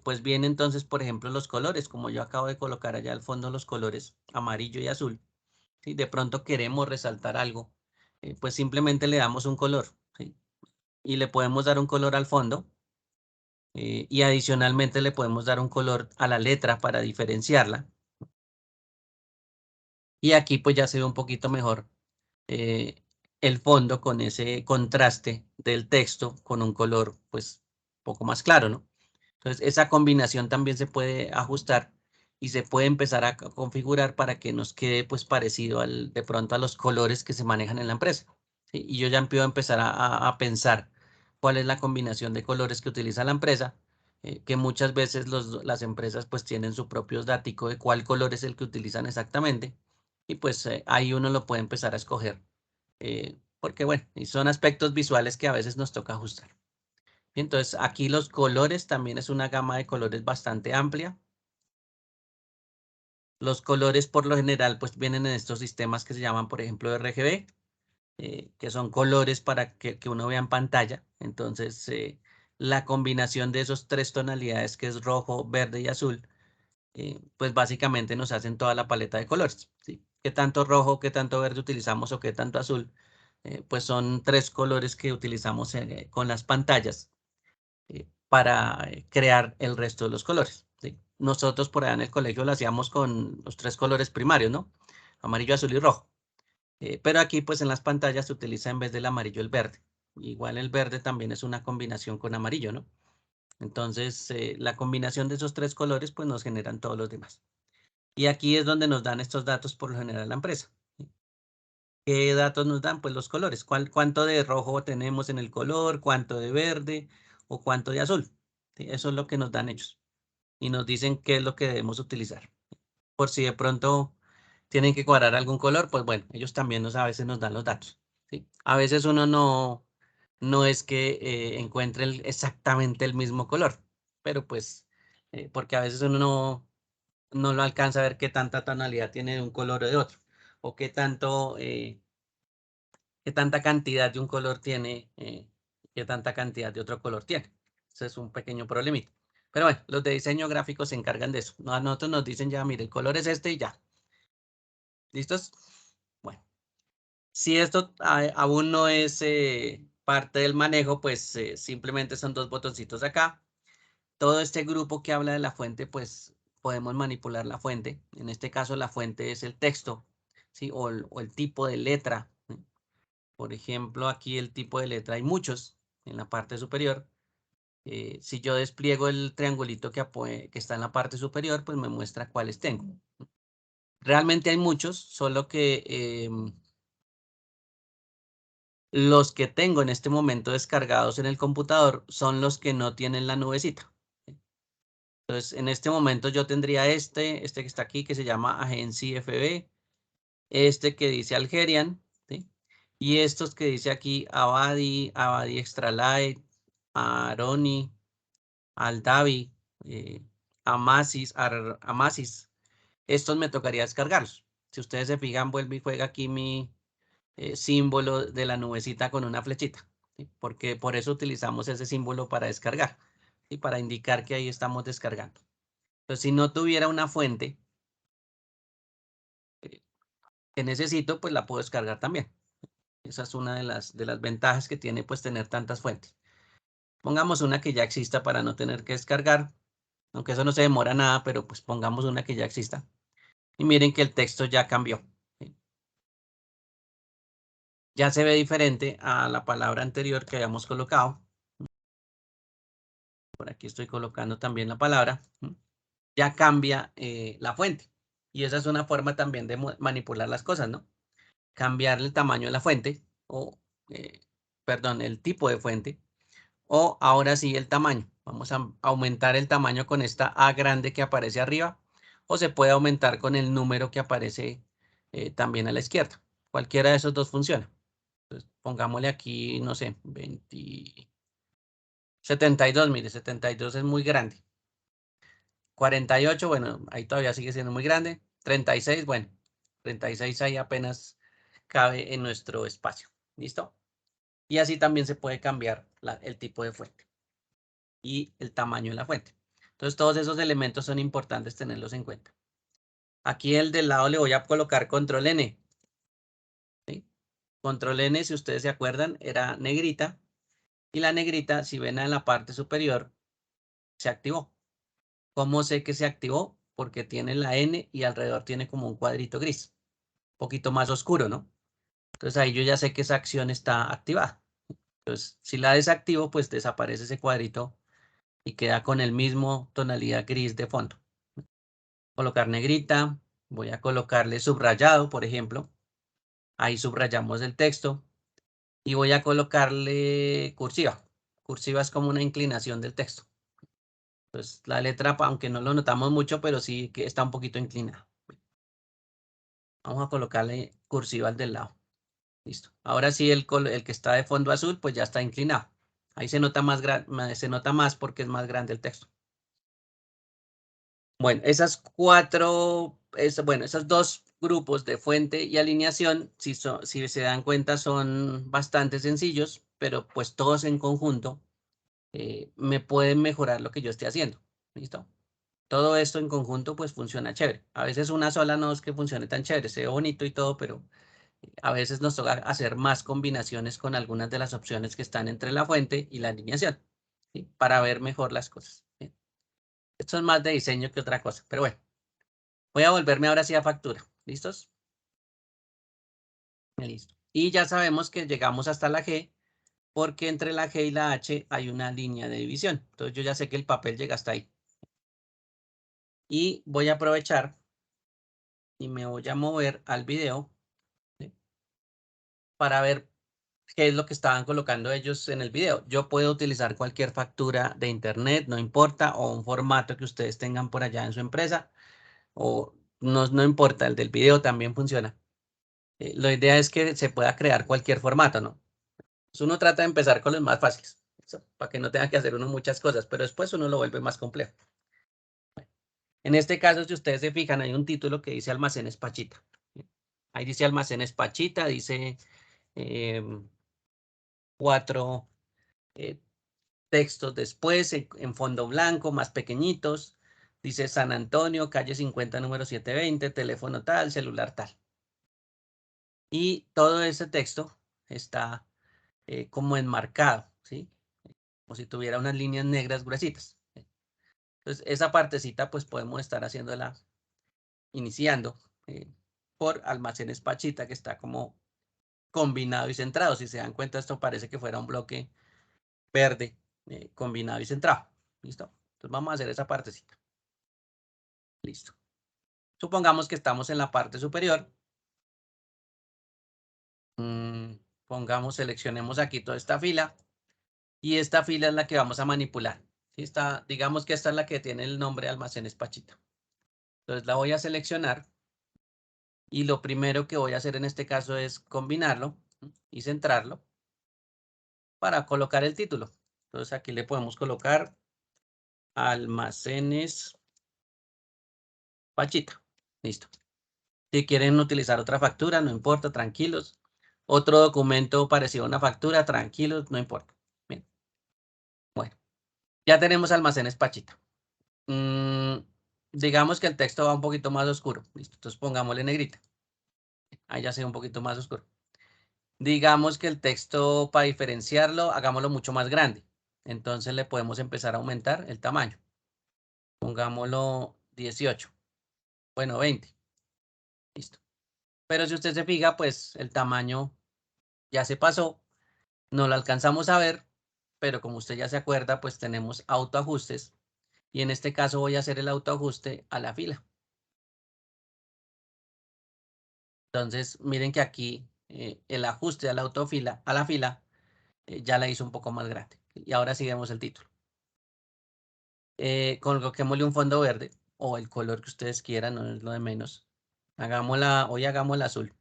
pues vienen entonces, por ejemplo, los colores, como yo acabo de colocar allá al fondo los colores amarillo y azul. Si de pronto queremos resaltar algo, pues simplemente le damos un color, ¿sí? Y le podemos dar un color al fondo. Y adicionalmente le podemos dar un color a la letra para diferenciarla. Y aquí pues ya se ve un poquito mejor eh, el fondo con ese contraste del texto con un color pues un poco más claro, ¿no? Entonces esa combinación también se puede ajustar y se puede empezar a configurar para que nos quede pues parecido de pronto a los colores que se manejan en la empresa, ¿sí? Y yo ya empiezo a empezar a pensar cuál es la combinación de colores que utiliza la empresa, que muchas veces las empresas pues tienen su propio dático de cuál color es el que utilizan exactamente y pues ahí uno lo puede empezar a escoger, porque bueno, y son aspectos visuales que a veces nos toca ajustar. Entonces, aquí los colores también es una gama de colores bastante amplia. Los colores por lo general pues vienen en estos sistemas que se llaman, por ejemplo, RGB, que son colores para que uno vea en pantalla. Entonces, la combinación de esos tres tonalidades que es rojo, verde y azul, pues básicamente nos hacen toda la paleta de colores, ¿sí? ¿Qué tanto rojo, qué tanto verde utilizamos o qué tanto azul? Pues son tres colores que utilizamos con las pantallas para crear el resto de los colores, ¿sí? Nosotros por allá en el colegio lo hacíamos con los tres colores primarios, ¿no? Amarillo, azul y rojo. Pero aquí pues en las pantallas se utiliza en vez del amarillo el verde. Igual el verde también es una combinación con amarillo, ¿no? Entonces la combinación de esos tres colores pues nos generan todos los demás. Y aquí es donde nos dan estos datos por lo general la empresa. ¿Qué datos nos dan? Pues los colores. ¿Cuánto de rojo tenemos en el color? ¿Cuánto de verde? ¿O cuánto de azul? ¿Sí? Eso es lo que nos dan ellos. Y nos dicen qué es lo que debemos utilizar. Por si de pronto tienen que cuadrar algún color, pues bueno, ellos también a veces nos dan los datos, ¿sí? A veces uno no es que encuentre exactamente el mismo color, pero pues, porque a veces uno no lo alcanza a ver qué tanta tonalidad tiene de un color o de otro, o qué tanta cantidad de un color tiene, qué tanta cantidad de otro color tiene. Ese es un pequeño problemita. Pero bueno, los de diseño gráfico se encargan de eso. A nosotros nos dicen ya, mire, el color es este y ya. ¿Listos? Bueno, si esto aún no es parte del manejo, pues simplemente son dos botoncitos acá. Todo este grupo que habla de la fuente, pues podemos manipular la fuente. En este caso, la fuente es el texto, ¿sí? O el tipo de letra, ¿sí? Por ejemplo, aquí el tipo de letra hay muchos en la parte superior. Si yo despliego el triangulito que está en la parte superior, pues me muestra cuáles tengo. Realmente hay muchos, solo que los que tengo en este momento descargados en el computador son los que no tienen la nubecita. Entonces, en este momento yo tendría este que está aquí, que se llama Agency FB, este que dice Algerian, ¿sí? Y estos que dice aquí Abadi, Abadi Extra Light, Aroni, Aldavi, Amasis. Estos me tocaría descargarlos. Si ustedes se fijan, vuelve y juega aquí mi símbolo de la nubecita con una flechita. ¿sí? Porque por eso utilizamos ese símbolo para descargar y para indicar que ahí estamos descargando. Entonces, si no tuviera una fuente que necesito, pues la puedo descargar también. Esa es una de las ventajas que tiene pues tener tantas fuentes. Pongamos una que ya exista para no tener que descargar, aunque eso no se demora nada, pero pues pongamos una que ya exista. Y miren que el texto ya cambió. ¿Sí? Ya se ve diferente a la palabra anterior que habíamos colocado. Por aquí estoy colocando también la palabra. Ya cambia la fuente. Y esa es una forma también de manipular las cosas, ¿no? Cambiar el tamaño de la fuente o, perdón, el tipo de fuente o ahora sí el tamaño. Vamos a aumentar el tamaño con esta A grande que aparece arriba o se puede aumentar con el número que aparece también a la izquierda. Cualquiera de esos dos funciona. Entonces, pongámosle aquí, no sé, 72, mire, 72 es muy grande. 48, bueno, ahí todavía sigue siendo muy grande. 36, bueno, 36 ahí apenas cabe en nuestro espacio. ¿Listo? Y así también se puede cambiar el tipo de fuente y el tamaño de la fuente. Entonces, todos esos elementos son importantes tenerlos en cuenta. Aquí el del lado le voy a colocar control N. ¿Sí? Control N, si ustedes se acuerdan, era negrita. Y la negrita, si ven en la parte superior, se activó. ¿Cómo sé que se activó? Porque tiene la N y alrededor tiene como un cuadrito gris. Un poquito más oscuro, ¿no? Entonces ahí yo ya sé que esa acción está activada. Entonces, si la desactivo, pues desaparece ese cuadrito y queda con el mismo tonalidad gris de fondo. Colocar negrita, voy a colocarle subrayado, por ejemplo. Ahí subrayamos el texto y voy a colocarle cursiva. Cursiva es como una inclinación del texto. Entonces la letra, aunque no lo notamos mucho, pero sí que está un poquito inclinada. Vamos a colocarle cursiva al del lado. Listo. Ahora sí el que está de fondo azul, pues ya está inclinado. Ahí se nota se nota más porque es más grande el texto. Bueno, esos dos grupos de fuente y alineación, si se dan cuenta, son bastante sencillos, pero pues todos en conjunto me pueden mejorar lo que yo esté haciendo. ¿Listo? Todo esto en conjunto pues funciona chévere. A veces una sola no es que funcione tan chévere, se ve bonito y todo, pero a veces nos toca hacer más combinaciones con algunas de las opciones que están entre la fuente y la alineación, ¿sí? Para ver mejor las cosas. ¿Sí? Esto es más de diseño que otra cosa, pero bueno. Voy a volverme ahora sí a factura. ¿Listos? Listo. Y ya sabemos que llegamos hasta la G, porque entre la G y la H hay una línea de división. Entonces yo ya sé que el papel llega hasta ahí. Y voy a aprovechar y me voy a mover al video, ¿sí? Para ver qué es lo que estaban colocando ellos en el video. Yo puedo utilizar cualquier factura de internet, no importa, o un formato que ustedes tengan por allá en su empresa, o no importa, el del video también funciona. La idea es que se pueda crear cualquier formato, ¿no? Pues uno trata de empezar con los más fáciles, ¿listo? Para que no tenga que hacer uno muchas cosas, pero después uno lo vuelve más complejo. En este caso, si ustedes se fijan, hay un título que dice Almacenes Pachita. Ahí dice Almacenes Pachita, dice 4 textos después en fondo blanco, más pequeñitos. Dice San Antonio, calle 50, número 720, teléfono tal, celular tal. Y todo ese texto está como enmarcado, ¿sí? Como si tuviera unas líneas negras gruesitas. Entonces, esa partecita, pues podemos estar haciéndola iniciando por Almacenes Pachita, que está como combinado y centrado. Si se dan cuenta, esto parece que fuera un bloque verde combinado y centrado. ¿Listo? Entonces, vamos a hacer esa partecita. Listo. Supongamos que estamos en la parte superior. Seleccionemos aquí toda esta fila. Y esta fila es la que vamos a manipular. ¿Sí? Digamos que esta es la que tiene el nombre de Almacenes Pachita. Entonces la voy a seleccionar y lo primero que voy a hacer en este caso es combinarlo y centrarlo para colocar el título. Entonces aquí le podemos colocar Almacenes Pachita. Listo. Si quieren utilizar otra factura, no importa, tranquilos. Otro documento parecido a una factura, tranquilos, no importa. Bien. Bueno, ya tenemos almacenes Pachita. Digamos que el texto va un poquito más oscuro. Listo, entonces pongámosle negrita. Ahí ya se ve un poquito más oscuro. Digamos que el texto, para diferenciarlo, hagámoslo mucho más grande. Entonces le podemos empezar a aumentar el tamaño. Pongámoslo 18. Bueno, 20. Listo. Pero si usted se fija, pues el tamaño ya se pasó. No lo alcanzamos a ver, pero como usted ya se acuerda, pues tenemos autoajustes. Y en este caso voy a hacer el autoajuste a la fila. Entonces, miren que aquí el ajuste a la autofila, a la fila, ya la hizo un poco más grande. Y ahora sí vemos el título. Coloquémosle un fondo verde o el color que ustedes quieran, no es lo de menos. Hoy hagámosla azul.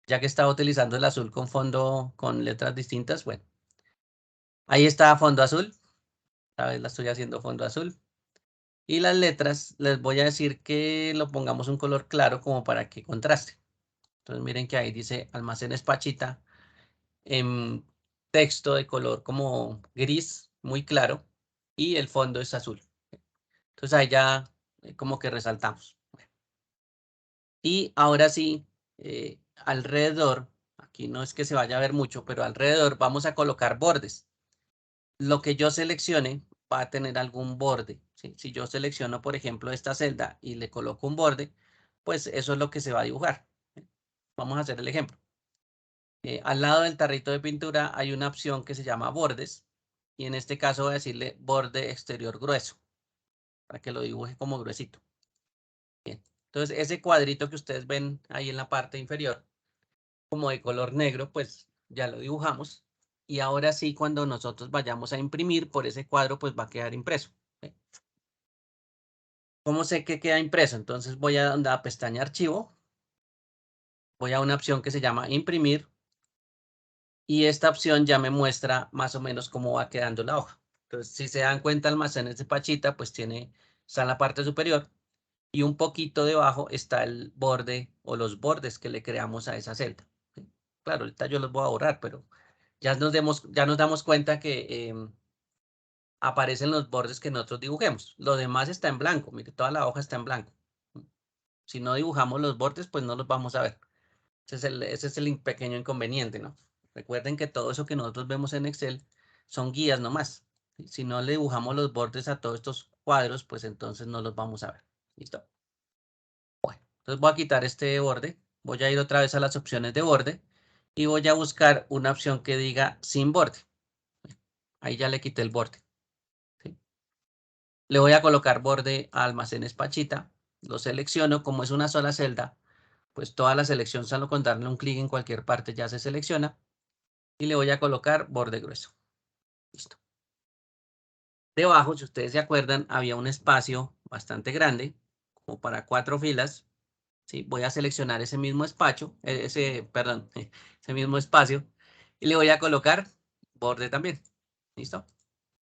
Ya que estaba utilizando el azul con fondo con letras distintas, bueno. Ahí está fondo azul. Esta vez la estoy haciendo fondo azul. Y las letras les voy a decir que lo pongamos un color claro como para que contraste. Entonces miren que ahí dice almacenes Pachita en texto de color como gris, muy claro, y el fondo es azul. Entonces ahí ya como que resaltamos. Y ahora sí, alrededor, aquí no es que se vaya a ver mucho, pero alrededor vamos a colocar bordes. Lo que yo seleccione va a tener algún borde, ¿sí? Si yo selecciono, por ejemplo, esta celda y le coloco un borde, pues eso es lo que se va a dibujar. Vamos a hacer el ejemplo. Al lado del tarrito de pintura hay una opción que se llama bordes y en este caso voy a decirle borde exterior grueso para que lo dibuje como gruesito. Bien. Entonces ese cuadrito que ustedes ven ahí en la parte inferior como de color negro, pues ya lo dibujamos. Y ahora sí, cuando nosotros vayamos a imprimir por ese cuadro, pues va a quedar impreso. ¿Sí? ¿Cómo sé que queda impreso? Entonces voy a la pestaña archivo, voy a una opción que se llama imprimir y esta opción ya me muestra más o menos cómo va quedando la hoja. Entonces, si se dan cuenta, almacenes de Pachita, pues está en la parte superior y un poquito debajo está el borde o los bordes que le creamos a esa celda. ¿Sí? Claro, ahorita yo los voy a borrar, pero ya nos damos cuenta que aparecen los bordes que nosotros dibujemos. Lo demás está en blanco, mire, toda la hoja está en blanco. Si no dibujamos los bordes, pues no los vamos a ver. Ese es el pequeño inconveniente, ¿no? Recuerden que todo eso que nosotros vemos en Excel son guías nomás. ¿Sí? Si no le dibujamos los bordes a todos estos cuadros, pues entonces no los vamos a ver. ¿Listo? Bueno, entonces voy a quitar este borde. Voy a ir otra vez a las opciones de borde y voy a buscar una opción que diga sin borde. Ahí ya le quité el borde. ¿Sí? Le voy a colocar borde a almacenes Pachita. Lo selecciono. Como es una sola celda, pues toda la selección, solo con darle un clic en cualquier parte ya se selecciona. Y le voy a colocar borde grueso. Listo. Debajo, si ustedes se acuerdan, había un espacio bastante grande, como para 4 filas. ¿Sí? Voy a seleccionar ese mismo espacio, perdón, ese mismo espacio, y le voy a colocar borde también. ¿Listo?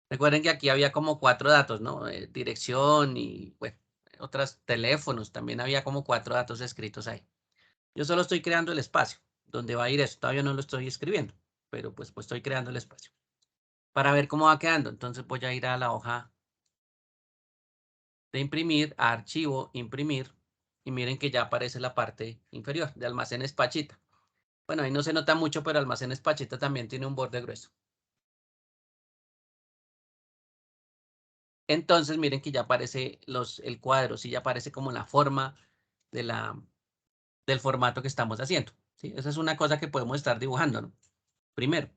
Recuerden que aquí había como 4 datos, ¿no? Dirección y, bueno, otros teléfonos, también había como 4 datos escritos ahí. Yo solo estoy creando el espacio donde va a ir eso, todavía no lo estoy escribiendo, pero pues estoy creando el espacio para ver cómo va quedando. Entonces voy a ir a la hoja de imprimir, a archivo, imprimir, y miren que ya aparece la parte inferior de almacenes Pachita. Bueno, ahí no se nota mucho, pero almacenes Pachita también tiene un borde grueso. Entonces miren que ya aparece el cuadro, sí, ya aparece como la forma de del formato que estamos haciendo. ¿Sí? Esa es una cosa que podemos estar dibujando, ¿no? Primero.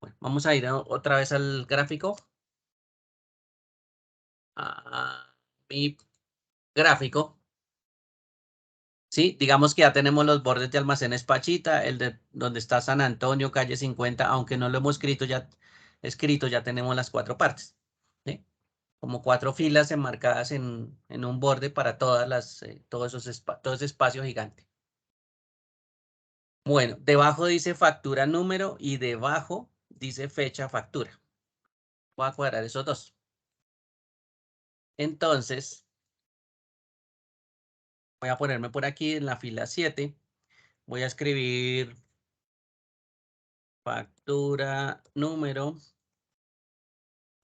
Bueno, vamos a ir otra vez al gráfico. A mi gráfico. Sí, digamos que ya tenemos los bordes de almacenes Pachita, el de donde está San Antonio, calle 50, aunque no lo hemos escrito, ya tenemos las 4 partes. ¿Sí? Como 4 filas enmarcadas en un borde para todo ese espacio gigante. Bueno, debajo dice factura número y debajo dice fecha factura. Voy a cuadrar esos dos. Entonces, voy a ponerme por aquí en la fila 7. Voy a escribir factura, número.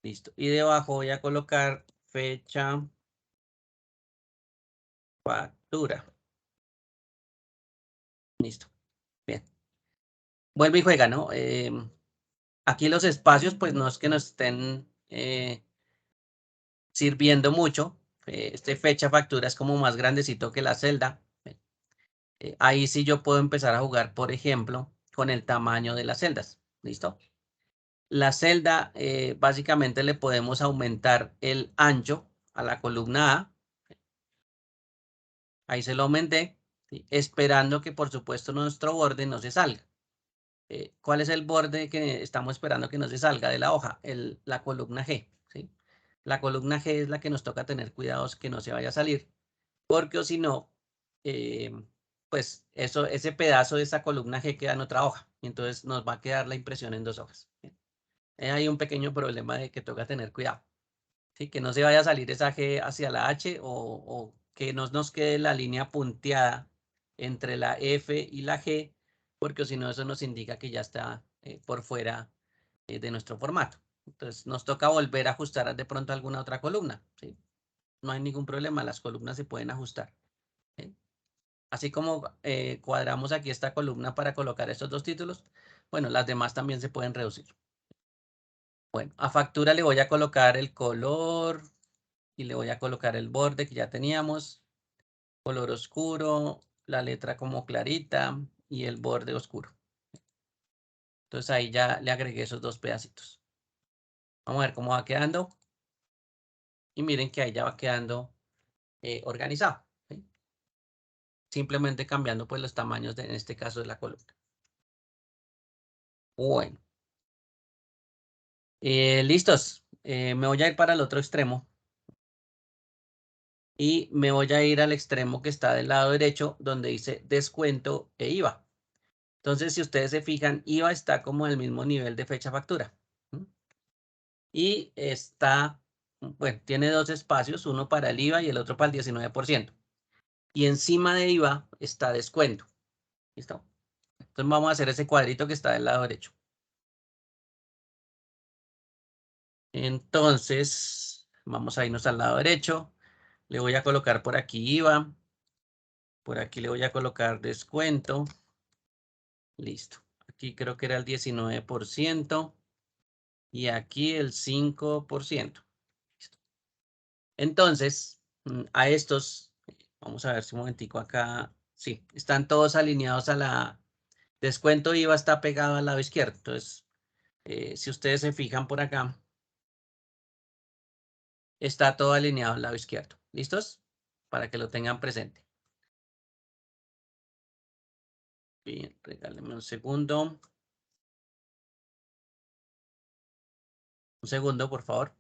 Listo. Y debajo voy a colocar fecha, factura. Listo. Bien. Vuelve y juega, ¿no? Aquí los espacios, pues no es que nos estén sirviendo mucho. Este fecha factura es como más grandecito que la celda. Ahí sí yo puedo empezar a jugar, por ejemplo, con el tamaño de las celdas. ¿Listo? La celda, básicamente le podemos aumentar el ancho a la columna A. Ahí se lo aumenté, ¿sí? Esperando que, por supuesto, nuestro borde no se salga. ¿Cuál es el borde que estamos esperando que no se salga de la hoja? La columna G, ¿sí? La columna G es la que nos toca tener cuidados que no se vaya a salir, porque o si no, eh, pues ese pedazo de esa columna G queda en otra hoja, y entonces nos va a quedar la impresión en dos hojas. ¿Sí? Hay un pequeño problema de que toca tener cuidado, ¿sí? Que no se vaya a salir esa G hacia la H o que no nos quede la línea punteada entre la F y la G, porque si no, eso nos indica que ya está por fuera de nuestro formato. Entonces, nos toca volver a ajustar de pronto alguna otra columna, ¿sí? No hay ningún problema, las columnas se pueden ajustar, ¿sí? Así como cuadramos aquí esta columna para colocar estos dos títulos, bueno, las demás también se pueden reducir. Bueno, a factura le voy a colocar el color y le voy a colocar el borde que ya teníamos, color oscuro, la letra como clarita y el borde oscuro. Entonces ahí ya le agregué esos dos pedacitos. Vamos a ver cómo va quedando. Y miren que ahí ya va quedando organizado, ¿sí? Simplemente cambiando pues los tamaños en este caso de la columna. Bueno, listos. Me voy a ir para el otro extremo. Y me voy a ir al extremo que está del lado derecho donde dice descuento e IVA. Entonces, si ustedes se fijan, IVA está como al mismo nivel de fecha factura. ¿M? Y está, bueno, tiene dos espacios, uno para el IVA y el otro para el 19%. Y encima de IVA está descuento. ¿Listo? Entonces vamos a hacer ese cuadrito que está del lado derecho. Entonces, vamos a irnos al lado derecho. Le voy a colocar por aquí IVA. Por aquí le voy a colocar descuento. Listo. Aquí creo que era el 19% y aquí el 5%. Listo. Entonces, a estos, vamos a ver si un momentico acá. Sí, están todos alineados a la descuento IVA está pegado al lado izquierdo. Entonces, si ustedes se fijan por acá, está todo alineado al lado izquierdo. ¿Listos? Para que lo tengan presente. Bien, regálenme un segundo. Un segundo, por favor.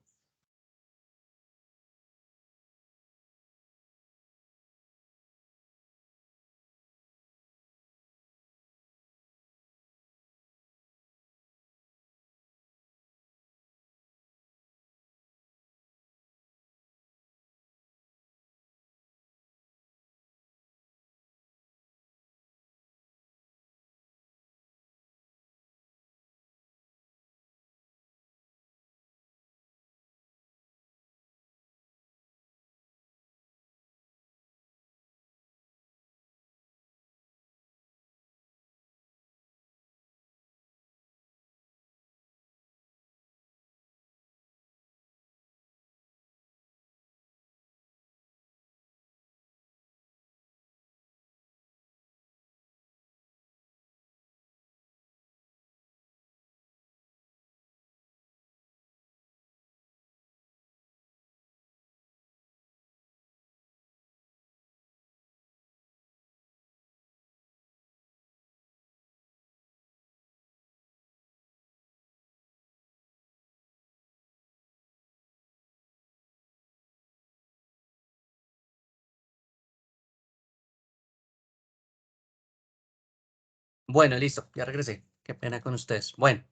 Bueno, listo, ya regresé. Qué pena con ustedes. Bueno,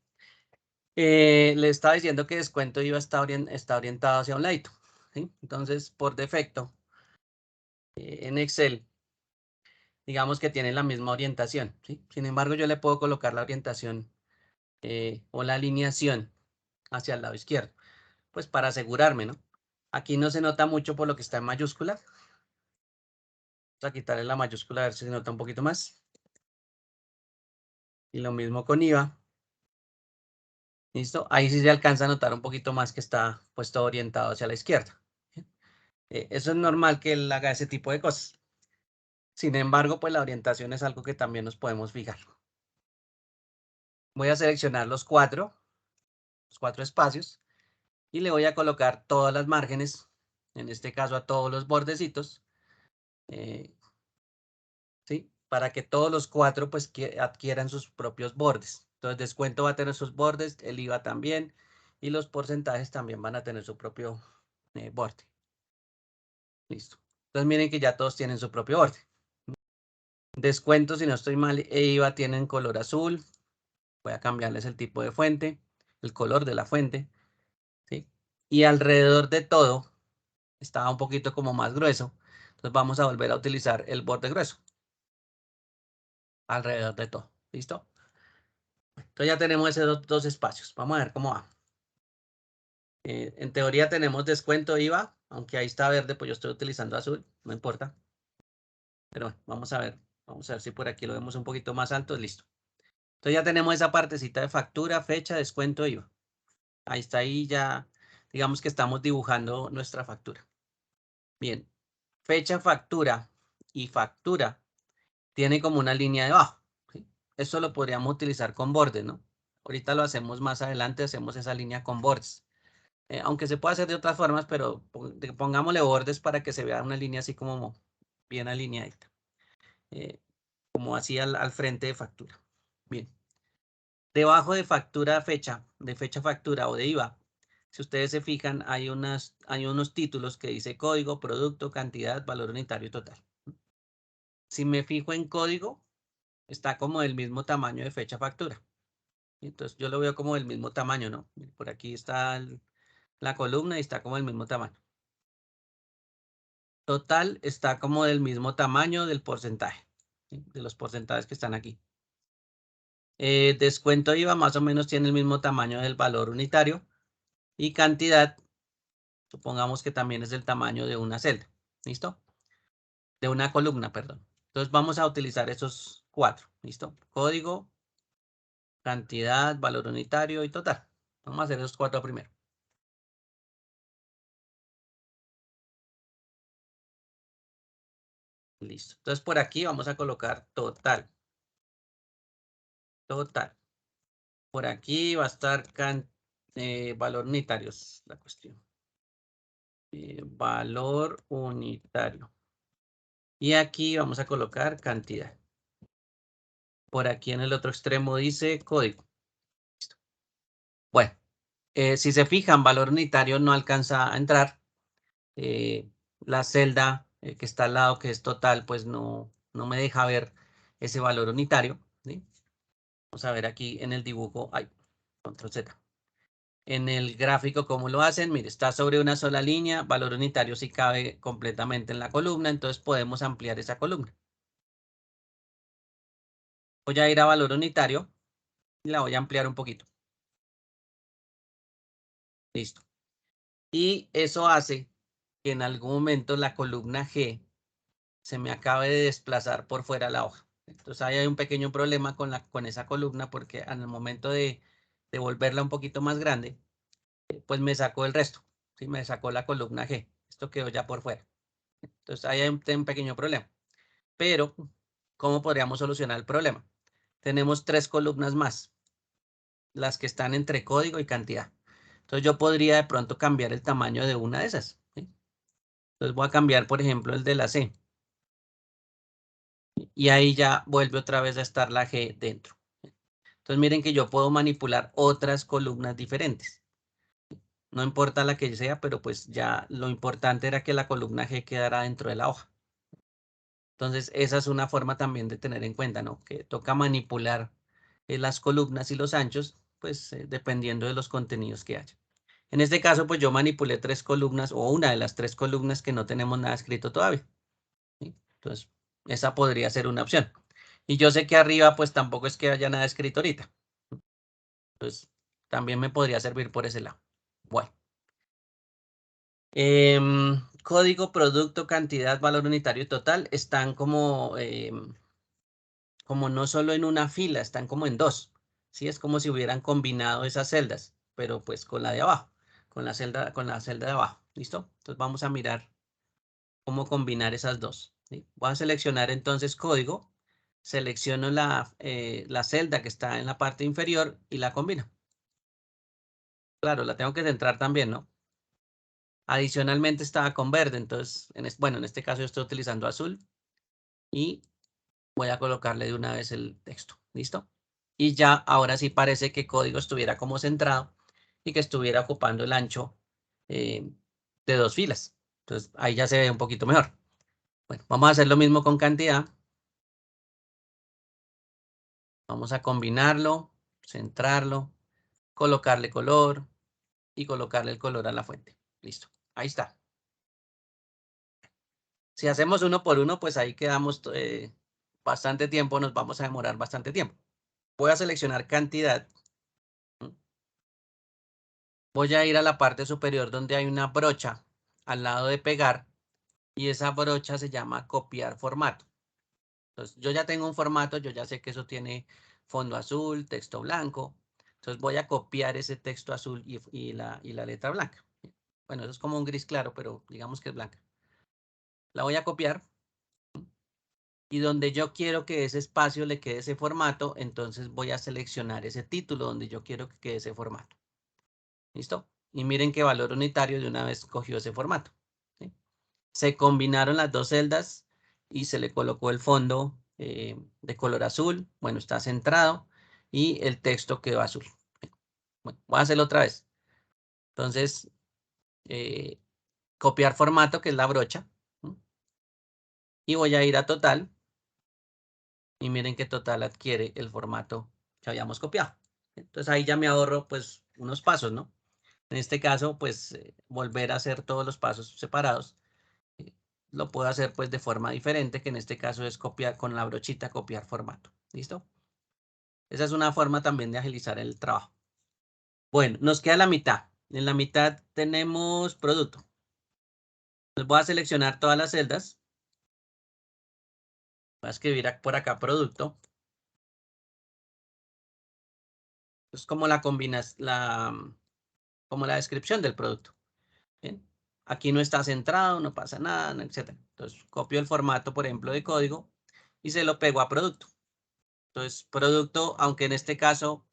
le estaba diciendo que descuento IVA está orientado hacia un ladito, ¿sí? Entonces, por defecto, en Excel, digamos que tiene la misma orientación, ¿sí? Sin embargo, yo le puedo colocar la orientación o la alineación hacia el lado izquierdo, pues para asegurarme, ¿no? Aquí no se nota mucho por lo que está en mayúscula. Vamos a quitarle la mayúscula a ver si se nota un poquito más. Y lo mismo con IVA. ¿Listo? Ahí sí se alcanza a notar un poquito más que está puesto orientado hacia la izquierda. Eso es normal que él haga ese tipo de cosas. Sin embargo, pues la orientación es algo que también nos podemos fijar. Voy a seleccionar los cuatro espacios y le voy a colocar todas las márgenes, en este caso a todos los bordecitos, ¿sí? Para que todos los cuatro pues adquieran sus propios bordes. Entonces descuento va a tener sus bordes, el IVA también, y los porcentajes también van a tener su propio borde. Listo. Entonces miren que ya todos tienen su propio borde. Descuento, si no estoy mal, e IVA tienen color azul. Voy a cambiarles el tipo de fuente, el color de la fuente, ¿sí? Y alrededor de todo estaba un poquito como más grueso. Entonces vamos a volver a utilizar el borde grueso. Alrededor de todo. ¿Listo? Entonces ya tenemos esos dos espacios. Vamos a ver cómo va. En teoría tenemos descuento IVA, aunque ahí está verde, pues yo estoy utilizando azul, no importa. Pero bueno, vamos a ver. Vamos a ver si por aquí lo vemos un poquito más alto. Listo. Entonces ya tenemos esa partecita de factura, fecha, descuento, IVA. Ahí está, ahí ya, digamos que estamos dibujando nuestra factura. Bien, fecha, factura y factura tiene como una línea debajo, ¿sí? Eso lo podríamos utilizar con bordes, ¿no? Ahorita lo hacemos más adelante, hacemos esa línea con bordes. Aunque se puede hacer de otras formas, pero pongámosle bordes para que se vea una línea así como bien alineadita. Como así al frente de factura. Bien. Debajo de factura de fecha factura o de IVA, si ustedes se fijan, hay unos títulos que dice código, producto, cantidad, valor unitario total. Si me fijo en código, está como del mismo tamaño de fecha factura. Entonces yo lo veo como del mismo tamaño, ¿no? Por aquí está la columna y está como del mismo tamaño. Total está como del mismo tamaño del porcentaje, ¿sí? De los porcentajes que están aquí. Descuento IVA más o menos tiene el mismo tamaño del valor unitario. Y cantidad, supongamos que también es del tamaño de una celda. ¿Listo? De una columna, perdón. Entonces vamos a utilizar esos cuatro. ¿Listo? Código, cantidad, valor unitario y total. Vamos a hacer esos cuatro primero. Listo. Entonces por aquí vamos a colocar total. Total. Por aquí va a estar valor unitario, es la cuestión. Valor unitario. Y aquí vamos a colocar cantidad. Por aquí en el otro extremo dice código. Listo. Bueno, si se fijan, valor unitario no alcanza a entrar. La celda que está al lado, que es total, pues no me deja ver ese valor unitario, ¿sí? Vamos a ver aquí en el dibujo. Ay, control Z. En el gráfico, ¿cómo lo hacen? Mire, está sobre una sola línea. Valor unitario sí cabe completamente en la columna, entonces podemos ampliar esa columna. Voy a ir a valor unitario y la voy a ampliar un poquito. Listo. Y eso hace que en algún momento la columna G se me acabe de desplazar por fuera la hoja. Entonces ahí hay un pequeño problema con esa columna porque en el momento de volverla un poquito más grande, pues me sacó el resto, ¿sí? Me sacó la columna G. Esto quedó ya por fuera. Entonces ahí hay un pequeño problema. Pero, ¿cómo podríamos solucionar el problema? Tenemos tres columnas más, las que están entre código y cantidad. Entonces yo podría de pronto cambiar el tamaño de una de esas, ¿sí? Entonces voy a cambiar, por ejemplo, el de la C. Y ahí ya vuelve otra vez a estar la G dentro. Entonces miren que yo puedo manipular otras columnas diferentes. No importa la que sea, pero pues ya lo importante era que la columna G quedara dentro de la hoja. Entonces esa es una forma también de tener en cuenta, ¿no? Que toca manipular las columnas y los anchos, pues dependiendo de los contenidos que haya. En este caso, pues yo manipulé tres columnas o una de las tres columnas que no tenemos nada escrito todavía, ¿sí? Entonces, esa podría ser una opción. Y yo sé que arriba, pues tampoco es que haya nada escrito ahorita. Entonces, también me podría servir por ese lado. Bueno. Código, producto, cantidad, valor unitario total están como no solo en una fila, están como en dos. ¿Sí? Es como si hubieran combinado esas celdas, pero pues con la de abajo, con la celda de abajo. ¿Listo? Entonces vamos a mirar cómo combinar esas dos. ¿Sí? Voy a seleccionar entonces código, selecciono la celda que está en la parte inferior y la combino. Claro, la tengo que centrar también, ¿no? Adicionalmente estaba con verde, entonces, bueno, en este caso yo estoy utilizando azul y voy a colocarle de una vez el texto. ¿Listo? Y ya ahora sí parece que código estuviera como centrado y que estuviera ocupando el ancho eh, de dos filas. Entonces ahí ya se ve un poquito mejor. Bueno, vamos a hacer lo mismo con cantidad. Vamos a combinarlo, centrarlo, colocarle color y colocarle el color a la fuente. Listo. Ahí está. Si hacemos uno por uno, pues ahí quedamos bastante tiempo, nos vamos a demorar bastante tiempo. Voy a seleccionar cantidad. Voy a ir a la parte superior donde hay una brocha al lado de pegar y esa brocha se llama copiar formato. Entonces, yo ya tengo un formato, yo ya sé que eso tiene fondo azul, texto blanco. Entonces, voy a copiar ese texto azul y la letra blanca. Bueno, eso es como un gris claro, pero digamos que es blanca. La voy a copiar y donde yo quiero que ese espacio le quede ese formato, entonces voy a seleccionar ese título donde yo quiero que quede ese formato. ¿Listo? Y miren qué valor unitario de una vez cogió ese formato. ¿Sí? Se combinaron las dos celdas y se le colocó el fondo de color azul. Bueno, está centrado y el texto quedó azul. Bueno, voy a hacerlo otra vez. Entonces, eh, copiar formato, que es la brocha. ¿Sí? Y voy a ir a total. Y miren que total adquiere el formato que habíamos copiado. Entonces ahí ya me ahorro pues unos pasos, ¿no? En este caso, pues volver a hacer todos los pasos separados. Lo puedo hacer pues de forma diferente, que en este caso es copiar con la brochita, copiar formato. ¿Listo? Esa es una forma también de agilizar el trabajo. Bueno, nos queda la mitad. En la mitad tenemos producto. Entonces voy a seleccionar todas las celdas. Voy a escribir por acá producto. Es como la como la descripción del producto. ¿Bien? Aquí no está centrado, no pasa nada, etc. Entonces copio el formato, por ejemplo, de código y se lo pego a producto. Entonces, producto, aunque en este caso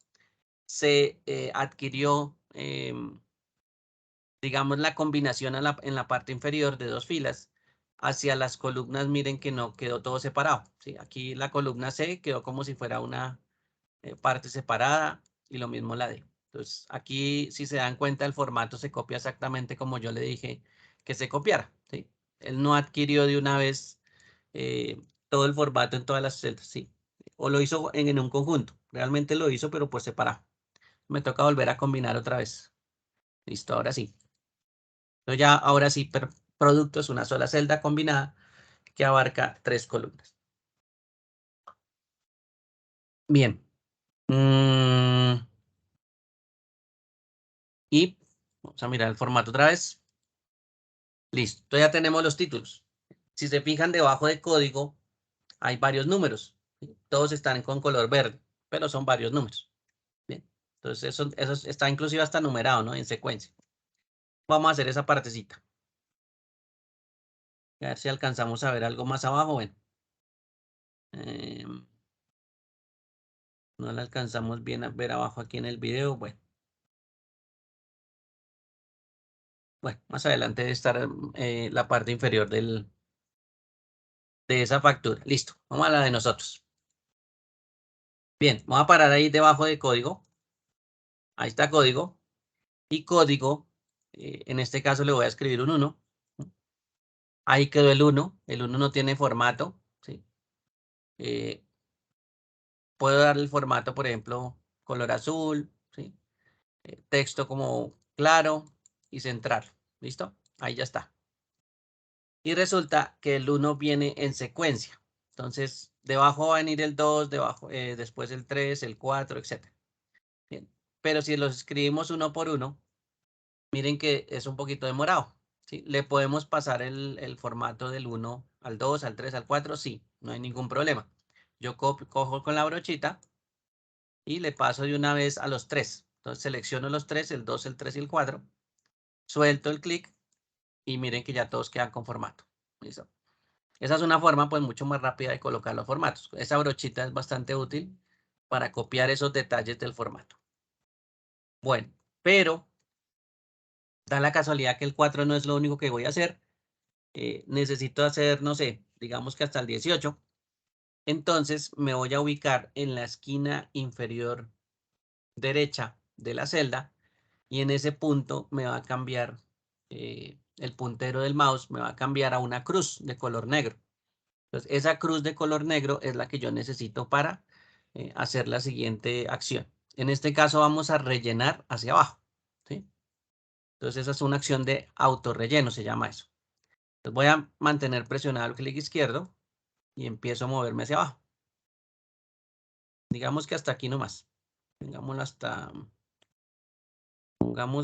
se adquirió, digamos, la combinación en la parte inferior de dos filas, hacia las columnas, miren que no quedó todo separado. ¿Sí? Aquí la columna C quedó como si fuera una parte separada y lo mismo la D. Entonces, aquí, si se dan cuenta, el formato se copia exactamente como yo le dije que se copiara. ¿Sí? Él no adquirió de una vez todo el formato en todas las celdas. ¿Sí? O lo hizo en un conjunto. Realmente lo hizo, pero por separado. Me toca volver a combinar otra vez. Listo, ahora sí. Entonces ya, ahora sí, producto es una sola celda combinada que abarca tres columnas. Bien. Y vamos a mirar el formato otra vez. Listo, entonces ya tenemos los títulos. Si se fijan debajo de código, hay varios números. ¿Sí? Todos están con color verde, pero son varios números. Bien, entonces eso está inclusive hasta numerado, ¿no? En secuencia. Vamos a hacer esa partecita. A ver si alcanzamos a ver algo más abajo. Bueno, em, no la alcanzamos bien a ver abajo aquí en el video. Bueno, más adelante debe estar la parte inferior de esa factura. Listo, vamos a la de nosotros. Bien, vamos a parar ahí debajo de código. Ahí está código. Y código, en este caso le voy a escribir un 1. Ahí quedó el 1. El 1 no tiene formato. ¿Sí? Eh, puedo darle el formato, por ejemplo, color azul. ¿Sí? Texto como claro y central. ¿Listo? Ahí ya está. Y resulta que el 1 viene en secuencia. Entonces, debajo va a venir el 2, debajo, después el 3, el 4, etc. Bien. pero si los escribimos uno por uno, miren que es un poquito demorado, ¿sí? Le podemos pasar el formato del 1 al 2, al 3, al 4, sí, no hay ningún problema. Yo cojo con la brochita y le paso de una vez a los 3. Entonces selecciono los 3, el 2, el 3 y el 4, suelto el clic y miren que ya todos quedan con formato. ¿Listo? Esa es una forma pues mucho más rápida de colocar los formatos. Esa brochita es bastante útil para copiar esos detalles del formato. Bueno, pero da la casualidad que el 4 no es lo único que voy a hacer. Necesito hacer, no sé, digamos que hasta el 18. Entonces me voy a ubicar en la esquina inferior derecha de la celda y en ese punto me va a cambiar el puntero del mouse, me va a cambiar a una cruz de color negro. Entonces esa cruz de color negro es la que yo necesito para hacer la siguiente acción. En este caso vamos a rellenar hacia abajo, ¿sí? Entonces esa es una acción de autorrelleno, se llama eso. Entonces voy a mantener presionado el clic izquierdo y empiezo a moverme hacia abajo. Digamos que hasta aquí nomás. Pongamos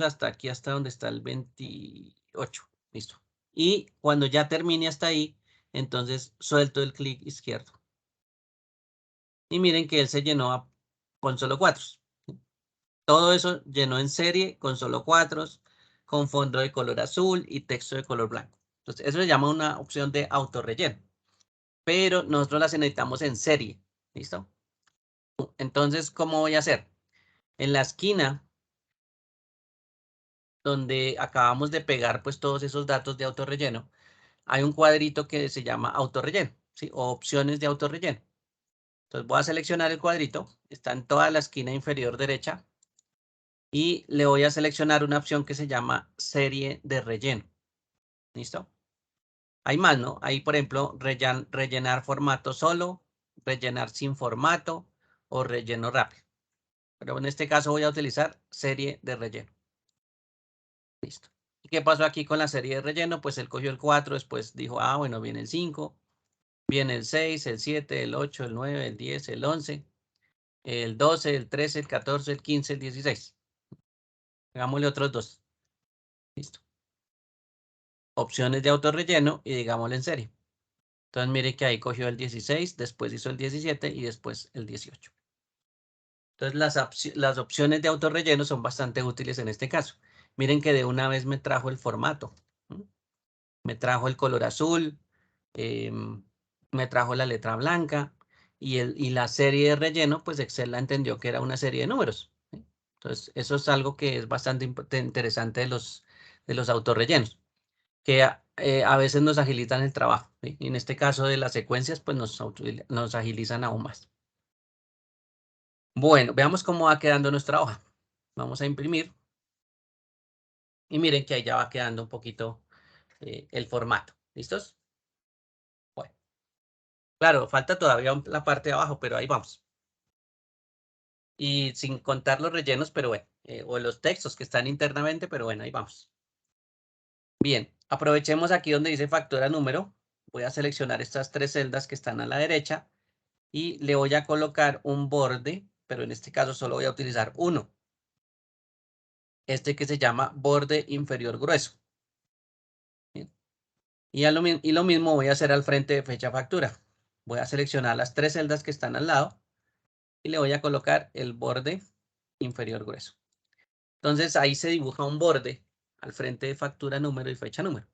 hasta aquí, hasta donde está el 28. Listo. Y cuando ya termine hasta ahí, entonces suelto el clic izquierdo. Y miren que él se llenó con solo 4. Todo eso llenó en serie con solo 4, con fondo de color azul y texto de color blanco. Entonces, eso se llama una opción de autorrelleno. Pero nosotros las necesitamos en serie. ¿Listo? Entonces, ¿cómo voy a hacer? En la esquina donde acabamos de pegar pues todos esos datos de autorrelleno, hay un cuadrito que se llama autorrelleno, ¿sí? O opciones de autorrelleno. Entonces voy a seleccionar el cuadrito, está en toda la esquina inferior derecha y le voy a seleccionar una opción que se llama serie de relleno. ¿Listo? Hay más, ¿no? Hay, por ejemplo, rellenar formato solo, rellenar sin formato o relleno rápido. Pero en este caso voy a utilizar serie de relleno. Listo. ¿Y qué pasó aquí con la serie de relleno? Pues él cogió el 4, después dijo, ah, bueno, viene el 5, viene el 6, el 7, el 8, el 9, el 10, el 11, el 12, el 13, el 14, el 15, el 16. Hagámosle otros dos. Listo. Opciones de autorrelleno y digámosle en serie. Entonces mire que ahí cogió el 16, después hizo el 17 y después el 18. Entonces las opciones de autorrelleno son bastante útiles en este caso. Miren que de una vez me trajo el formato. Me trajo el color azul, me trajo la letra blanca y la serie de relleno, pues Excel la entendió que era una serie de números, ¿sí? Entonces, eso es algo que es bastante interesante de los autorrellenos, que a veces nos agilizan el trabajo, ¿sí? Y en este caso de las secuencias, pues nos agilizan aún más. Bueno, veamos cómo va quedando nuestra hoja. Vamos a imprimir y miren que ahí ya va quedando un poquito el formato. ¿Listos? Bueno. Claro, falta todavía la parte de abajo, pero ahí vamos. Y sin contar los rellenos, pero bueno, o los textos que están internamente, pero bueno, ahí vamos. Bien, aprovechemos aquí donde dice factura número. Voy a seleccionar estas 3 celdas que están a la derecha y le voy a colocar un borde, pero en este caso solo voy a utilizar uno. Este que se llama borde inferior grueso. Bien. Y lo mismo voy a hacer al frente de fecha factura. Voy a seleccionar las 3 celdas que están al lado y le voy a colocar el borde inferior grueso. Entonces ahí se dibuja un borde al frente de factura número y fecha número,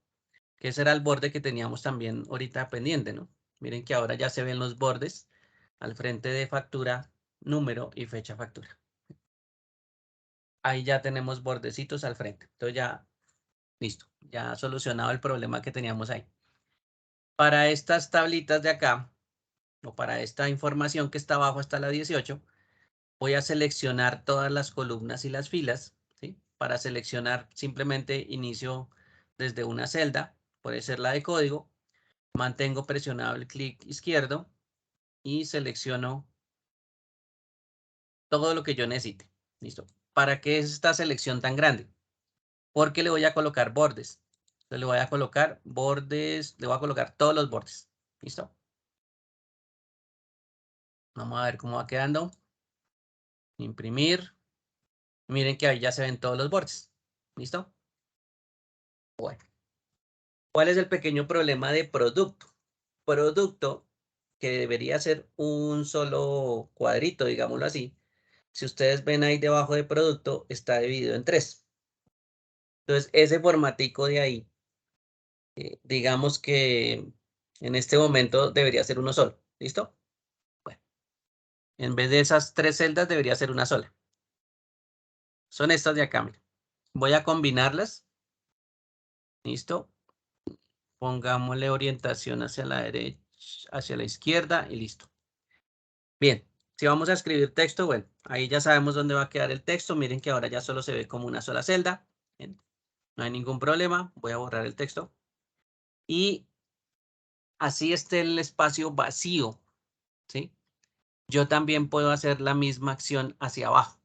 que ese era el borde que teníamos también ahorita pendiente, ¿no? Miren que ahora ya se ven los bordes al frente de factura número y fecha factura. Ahí ya tenemos bordecitos al frente. Entonces ya, listo, ya solucionado el problema que teníamos ahí. Para estas tablitas de acá, o para esta información que está abajo hasta la 18, voy a seleccionar todas las columnas y las filas, ¿sí? Para seleccionar simplemente inicio desde una celda, puede ser la de código, mantengo presionado el clic izquierdo y selecciono todo lo que yo necesite. ¿Listo? ¿Para qué es esta selección tan grande? Porque le voy a colocar bordes. Entonces le voy a colocar bordes, le voy a colocar todos los bordes. ¿Listo? Vamos a ver cómo va quedando. Imprimir. Miren que ahí ya se ven todos los bordes. ¿Listo? Bueno. ¿Cuál es el pequeño problema de producto? Producto, que debería ser un solo cuadrito, digámoslo así. Si ustedes ven ahí debajo de producto, está dividido en 3. Entonces, ese formatico de ahí, digamos que en este momento debería ser uno solo. ¿Listo? Bueno, en vez de esas 3 celdas, debería ser una sola. Son estas de acá, miren. Voy a combinarlas. ¿Listo? Pongámosle orientación hacia la derecha, hacia la izquierda y listo. Bien, si vamos a escribir texto, bueno, ahí ya sabemos dónde va a quedar el texto. Miren que ahora ya solo se ve como una sola celda. Bien, no hay ningún problema. Voy a borrar el texto. Y así esté el espacio vacío, ¿sí? Yo también puedo hacer la misma acción hacia abajo.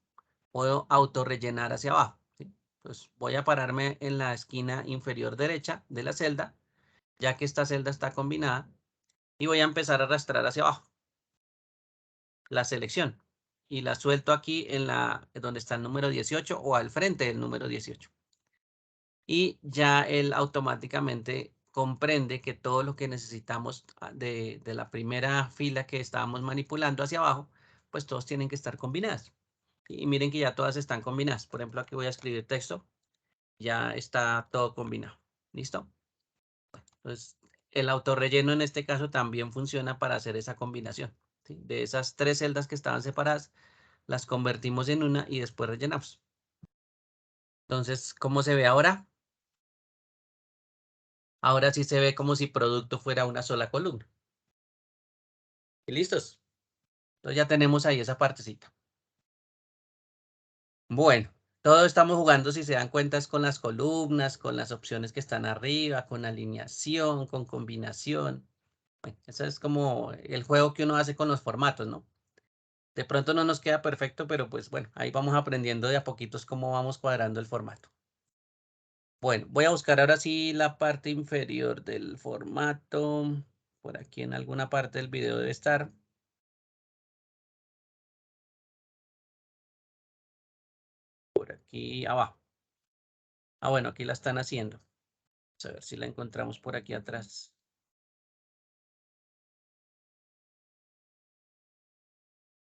Puedo autorrellenar hacia abajo, ¿sí? Pues voy a pararme en la esquina inferior derecha de la celda, ya que esta celda está combinada, y voy a empezar a arrastrar hacia abajo la selección. Y la suelto aquí en donde está el número 18 o al frente del número 18. Y ya él automáticamente comprende que todo lo que necesitamos de la primera fila que estábamos manipulando hacia abajo, pues todos tienen que estar combinados. Y miren que ya todas están combinadas. Por ejemplo, aquí voy a escribir texto. Ya está todo combinado. ¿Listo? Entonces, el autorrelleno en este caso también funciona para hacer esa combinación, ¿sí? De esas 3 celdas que estaban separadas, las convertimos en una y después rellenamos. Entonces, ¿cómo se ve ahora? Ahora sí se ve como si producto fuera una sola columna. ¿Y listos? Entonces ya tenemos ahí esa partecita. Bueno, todo estamos jugando, si se dan cuenta, es con las columnas, con las opciones que están arriba, con alineación, con combinación. Bueno, eso es como el juego que uno hace con los formatos, ¿no? De pronto no nos queda perfecto, pero pues bueno, ahí vamos aprendiendo de a poquitos cómo vamos cuadrando el formato. Bueno, voy a buscar ahora sí la parte inferior del formato. Por aquí en alguna parte del video debe estar. Por aquí abajo. Ah, bueno, aquí la están haciendo. Vamos a ver si la encontramos por aquí atrás.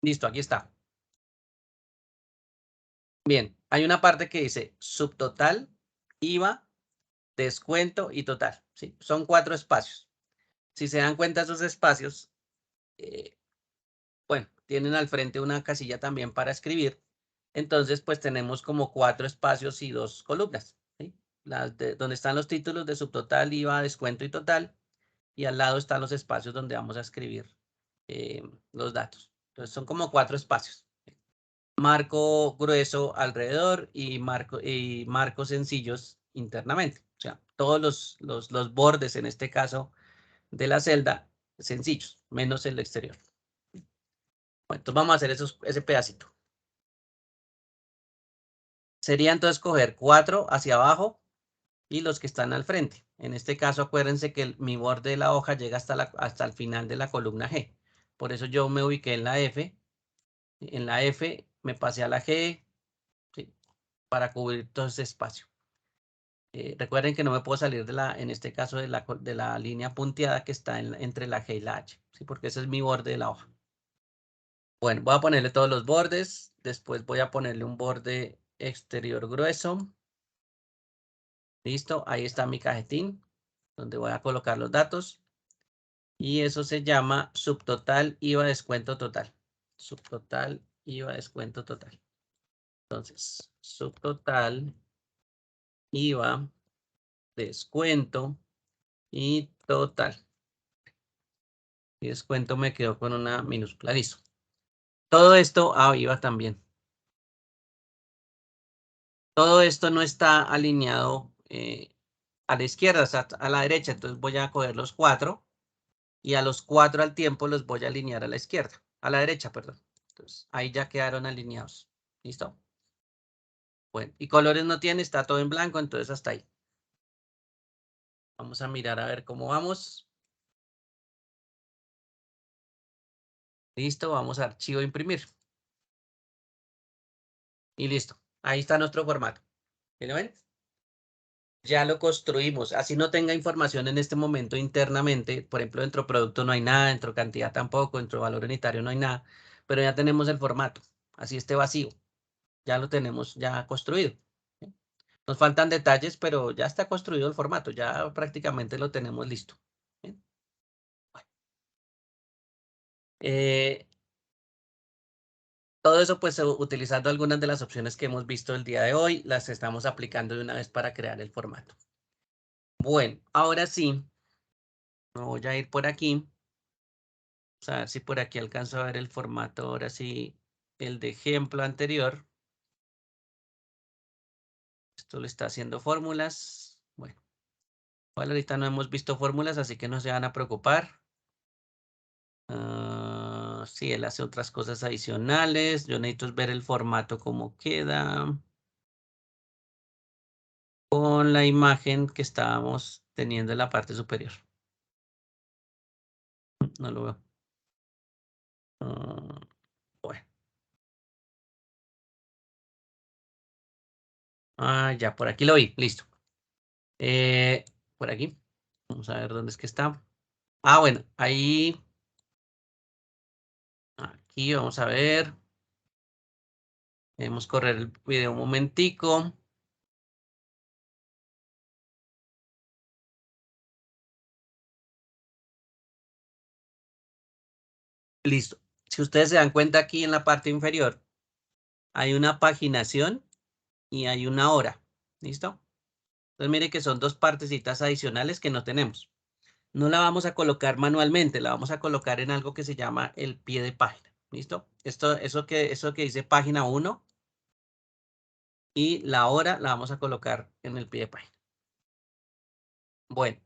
Listo, aquí está. Bien, hay una parte que dice subtotal, IVA, descuento y total. ¿Sí? Son 4 espacios. Si se dan cuenta, esos espacios, bueno, tienen al frente una casilla también para escribir. Entonces, pues tenemos como 4 espacios y 2 columnas. ¿Sí? Donde están los títulos de subtotal, IVA, descuento y total. Y al lado están los espacios donde vamos a escribir los datos. Entonces, son como 4 espacios. Marco grueso alrededor y marcos sencillos internamente. O sea, todos los bordes, en este caso, de la celda, sencillos, menos el exterior. Bueno, entonces vamos a hacer ese pedacito. Sería entonces coger 4 hacia abajo y los que están al frente. En este caso, acuérdense que mi borde de la hoja llega hasta el final de la columna G. Por eso yo me ubiqué en la F. En la F me pasé a la G, ¿sí? Para cubrir todo ese espacio. Recuerden que no me puedo salir en este caso, de la línea punteada que está entre la G y la H, ¿sí? Porque ese es mi borde de la hoja. Bueno, voy a ponerle todos los bordes. Después voy a ponerle un borde exterior grueso. Listo, ahí está mi cajetín, donde voy a colocar los datos. Y eso se llama subtotal IVA descuento total. Subtotal IVA descuento total. Entonces, subtotal IVA descuento y total. Y descuento me quedó con una minúscula. Listo. Todo esto, IVA también. Todo esto no está alineado a la izquierda, o sea, a la derecha. Entonces voy a coger los 4 y a los 4 al tiempo los voy a alinear a la izquierda, a la derecha, perdón. Entonces ahí ya quedaron alineados. ¿Listo? Bueno, y colores no tiene, está todo en blanco, entonces hasta ahí. Vamos a mirar a ver cómo vamos. Listo, vamos a archivo imprimir. Y listo. Ahí está nuestro formato. ¿Sí lo ven? Ya lo construimos. Así no tenga información en este momento internamente. Por ejemplo, dentro producto no hay nada, dentro cantidad tampoco, dentro valor unitario no hay nada. Pero ya tenemos el formato. Así esté vacío. Ya lo tenemos ya construido. ¿Sí? Nos faltan detalles, pero ya está construido el formato. Ya prácticamente lo tenemos listo. ¿Sí? Bueno, eh, todo eso pues utilizando algunas de las opciones que hemos visto el día de hoy, las estamos aplicando de una vez para crear el formato. Bueno, ahora sí, me voy a ir por aquí. Vamos a ver si por aquí alcanzo a ver el formato. Ahora sí, el de ejemplo anterior. Esto lo está haciendo fórmulas. Bueno, igual ahorita no hemos visto fórmulas, así que no se van a preocupar. Sí, él hace otras cosas adicionales. Yo necesito ver el formato cómo queda con la imagen que estábamos teniendo en la parte superior. No lo veo. Bueno. Ya, por aquí lo vi. Listo. Por aquí. Vamos a ver dónde es que está. Bueno, ahí. Aquí vamos a ver. Debemos correr el video un momentico. Listo. Si ustedes se dan cuenta aquí en la parte inferior, hay una paginación y hay una hora. ¿Listo? Entonces mire que son dos partecitas adicionales que no tenemos. No la vamos a colocar manualmente, la vamos a colocar en algo que se llama el pie de página. ¿Listo? Eso que dice página 1 y la hora la vamos a colocar en el pie de página. Bueno,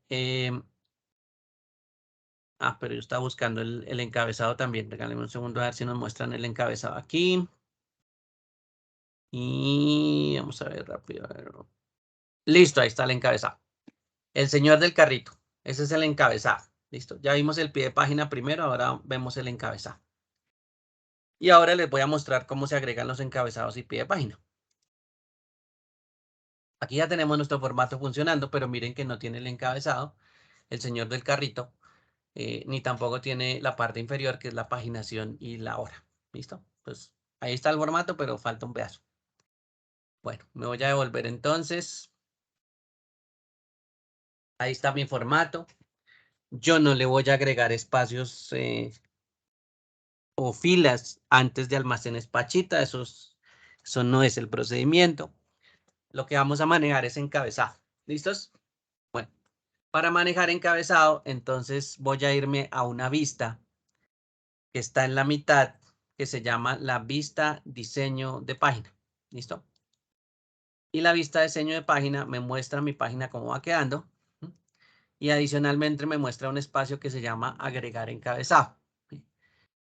pero yo estaba buscando el encabezado también. Regáleme un segundo a ver si nos muestran el encabezado aquí. Y vamos a ver rápido. A ver. Listo, ahí está el encabezado. El señor del carrito. Ese es el encabezado. Listo. Ya vimos el pie de página primero, ahora vemos el encabezado. Y ahora les voy a mostrar cómo se agregan los encabezados y pie de página. Aquí ya tenemos nuestro formato funcionando, pero miren que no tiene el encabezado, el señor del carrito, ni tampoco tiene la parte inferior, que es la paginación y la hora. ¿Listo? Pues ahí está el formato, pero falta un pedazo. Bueno, me voy a devolver entonces. Ahí está mi formato. Yo no le voy a agregar espacios o filas antes de almacenes Pachita. Eso no es el procedimiento. Lo que vamos a manejar es encabezado. ¿Listos? Bueno, para manejar encabezado, entonces voy a irme a una vista que está en la mitad, que se llama la vista diseño de página. ¿Listo? Y la vista diseño de página me muestra mi página cómo va quedando. Y adicionalmente me muestra un espacio que se llama agregar encabezado.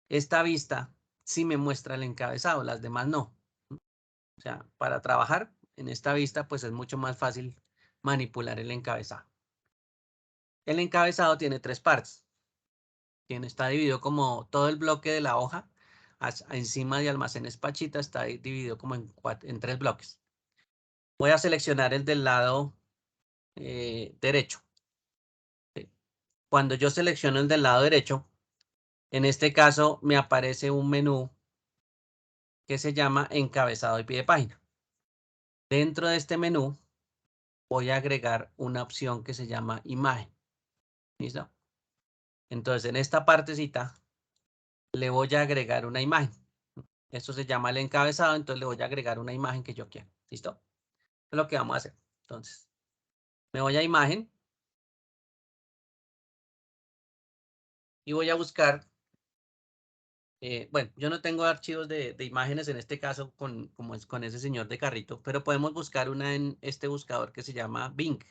Esta vista sí me muestra el encabezado, las demás no. O sea, para trabajar en esta vista, pues es mucho más fácil manipular el encabezado. El encabezado tiene tres partes. Está dividido como todo el bloque de la hoja, encima de almacenes Pachita, está dividido como en tres bloques. Voy a seleccionar el del lado derecho. Cuando yo selecciono el del lado derecho, en este caso me aparece un menú que se llama encabezado y pie de página. Dentro de este menú voy a agregar una opción que se llama imagen. ¿Listo? Entonces en esta partecita le voy a agregar una imagen. Esto se llama el encabezado, entonces le voy a agregar una imagen que yo quiera. ¿Listo? Es lo que vamos a hacer. Entonces, me voy a imagen y voy a buscar. Bueno, yo no tengo archivos de imágenes en este caso como es con ese señor de carrito, pero podemos buscar una en este buscador que se llama Bing.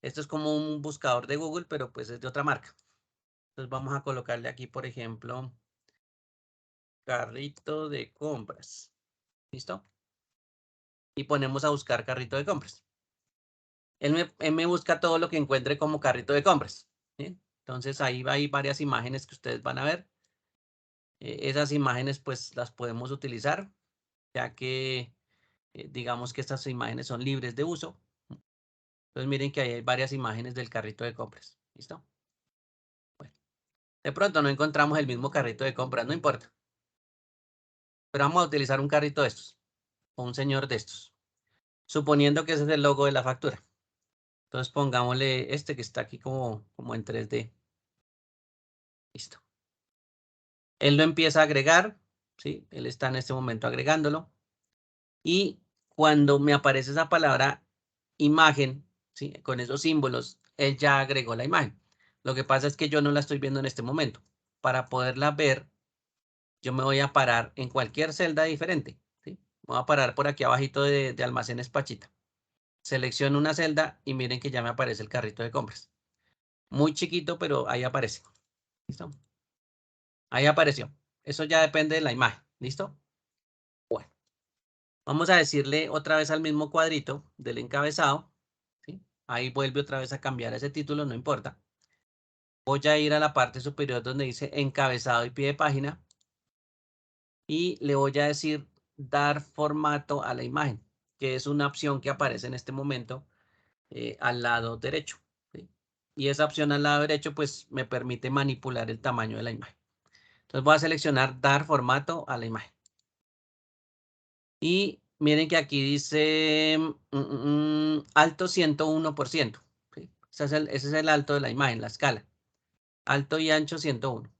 Esto es como un buscador de Google, pero pues es de otra marca. Entonces vamos a colocarle aquí, por ejemplo, carrito de compras. ¿Listo? Y ponemos a buscar carrito de compras. Él me busca todo lo que encuentre como carrito de compras. ¿Sí? Entonces ahí hay varias imágenes que ustedes van a ver. Esas imágenes pues las podemos utilizar, ya que digamos que estas imágenes son libres de uso. Entonces miren que ahí hay varias imágenes del carrito de compras. ¿Listo? Bueno, de pronto no encontramos el mismo carrito de compras, no importa. Pero vamos a utilizar un carrito de estos, o un señor de estos, suponiendo que ese es el logo de la factura. Entonces pongámosle este que está aquí como en 3D. Listo. Él lo empieza a agregar, ¿sí? Él está en este momento agregándolo. Y cuando me aparece esa palabra imagen, ¿sí? Con esos símbolos, él ya agregó la imagen. Lo que pasa es que yo no la estoy viendo en este momento. Para poderla ver, yo me voy a parar en cualquier celda diferente, ¿sí? Me voy a parar por aquí abajito de almacenes Pachita. Selecciono una celda y miren que ya me aparece el carrito de compras. Muy chiquito, pero ahí aparece. ¿Listo? Ahí apareció. Eso ya depende de la imagen. ¿Listo? Bueno, vamos a decirle otra vez al mismo cuadrito del encabezado, ¿sí? Ahí vuelve otra vez a cambiar ese título, no importa. Voy a ir a la parte superior donde dice encabezado y pie de página y le voy a decir dar formato a la imagen, que es una opción que aparece en este momento al lado derecho, ¿sí? Y esa opción al lado derecho pues me permite manipular el tamaño de la imagen. Entonces voy a seleccionar dar formato a la imagen. Y miren que aquí dice alto 101%. ¿Sí? Ese es el alto de la imagen, la escala. Alto y ancho 101.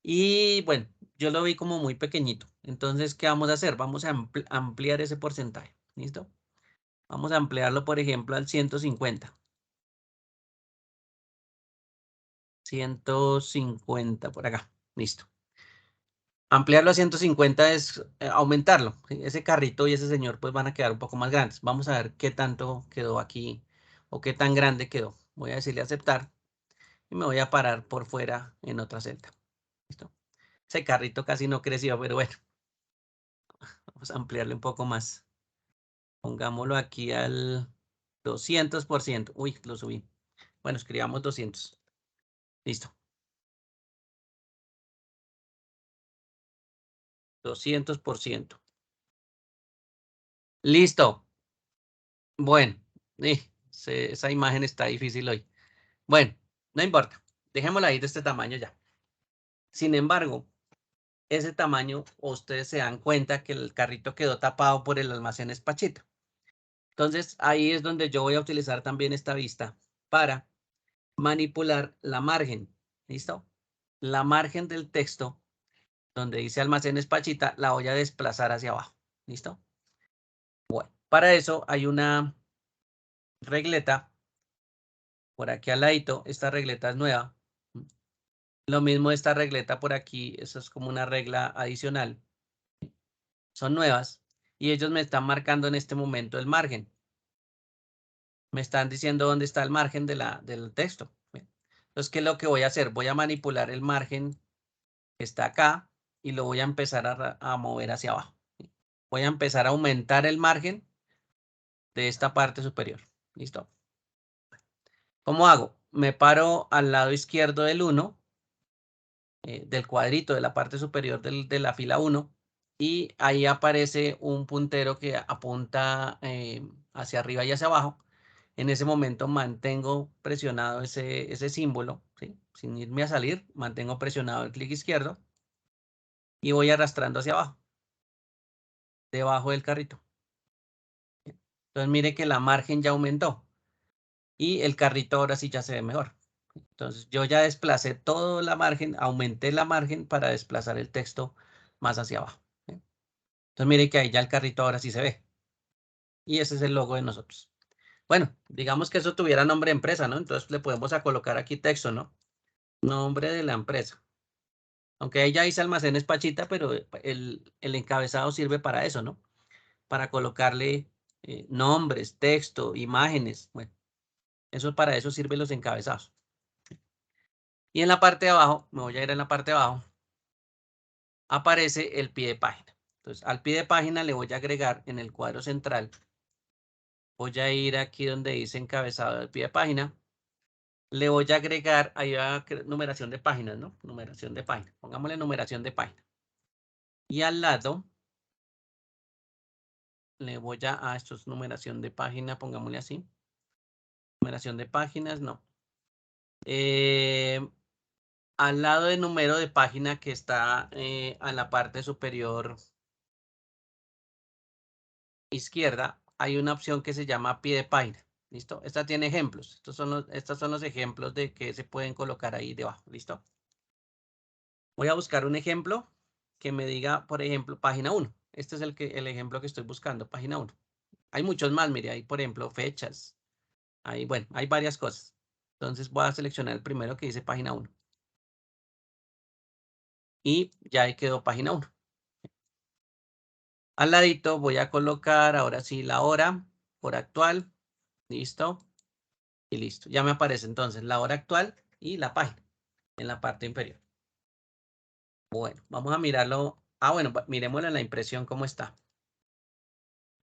Y bueno, yo lo vi como muy pequeñito. Entonces, ¿qué vamos a hacer? Vamos a ampliar ese porcentaje. ¿Listo? Vamos a ampliarlo, por ejemplo, al 150. 150 por acá. Listo. Ampliarlo a 150 es aumentarlo, ¿sí? Ese carrito y ese señor pues van a quedar un poco más grandes. Vamos a ver qué tanto quedó aquí o qué tan grande quedó. Voy a decirle aceptar y me voy a parar por fuera en otra celda. ¿Listo? Ese carrito casi no creció, pero bueno, vamos a ampliarle un poco más. Pongámoslo aquí al 200%. Uy, lo subí. Bueno, escribamos 200. Listo. 200%. Listo. Bueno, esa imagen está difícil hoy. Bueno, no importa. Dejémosla ahí de este tamaño ya. Sin embargo, ese tamaño, ustedes se dan cuenta que el carrito quedó tapado por el almacén Espachita. Entonces, ahí es donde yo voy a utilizar también esta vista para manipular la margen. ¿Listo? La margen del texto, donde dice almacén Espachita, la voy a desplazar hacia abajo. ¿Listo? Bueno, para eso hay una regleta por aquí al ladito. Esta regleta es nueva. Lo mismo esta regleta por aquí, eso es como una regla adicional. Son nuevas y ellos me están marcando en este momento el margen. Me están diciendo dónde está el margen del texto. Entonces, ¿qué es lo que voy a hacer? Voy a manipular el margen que está acá y lo voy a empezar a mover hacia abajo. Voy a empezar a aumentar el margen de esta parte superior. ¿Listo? ¿Cómo hago? Me paro al lado izquierdo del 1, del cuadrito de la parte superior de la fila 1, y ahí aparece un puntero que apunta hacia arriba y hacia abajo. En ese momento mantengo presionado ese símbolo, ¿sí? Sin irme a salir, mantengo presionado el clic izquierdo y voy arrastrando hacia abajo, debajo del carrito. Entonces mire que la margen ya aumentó y el carrito ahora sí ya se ve mejor. Entonces yo ya desplacé toda la margen, aumenté la margen para desplazar el texto más hacia abajo. ¿Sí? Entonces mire que ahí ya el carrito ahora sí se ve. Y ese es el logo de nosotros. Bueno, digamos que eso tuviera nombre de empresa, ¿no? Entonces le podemos a colocar aquí texto, ¿no? Nombre de la empresa. Aunque ahí ya dice almacenes Pachita, pero el encabezado sirve para eso, ¿no? Para colocarle nombres, texto, imágenes. Bueno, para eso sirven los encabezados. Y en la parte de abajo, me voy a ir en la parte de abajo, aparece el pie de página. Entonces, al pie de página le voy a agregar en el cuadro central. Voy a ir aquí donde dice encabezado del pie de página. Le voy a agregar, ahí va numeración de páginas, ¿no? Numeración de página. Pongámosle numeración de página. Y al lado le voy esto es numeración de página, pongámosle así. Numeración de páginas, no. Al lado del número de página que está a la parte superior izquierda, hay una opción que se llama pie de página. ¿Listo? Esta tiene ejemplos. Estos son los ejemplos de que se pueden colocar ahí debajo. ¿Listo? Voy a buscar un ejemplo que me diga, por ejemplo, página 1. Este es el ejemplo que estoy buscando, página 1. Hay muchos más, mire, hay, por ejemplo, fechas. Bueno, hay varias cosas. Entonces voy a seleccionar el primero que dice página 1. Y ya ahí quedó página 1. Al ladito voy a colocar ahora sí la hora por actual. Listo. Y listo. Ya me aparece entonces la hora actual y la página en la parte inferior. Bueno, vamos a mirarlo. Bueno, miremoslo en la impresión cómo está.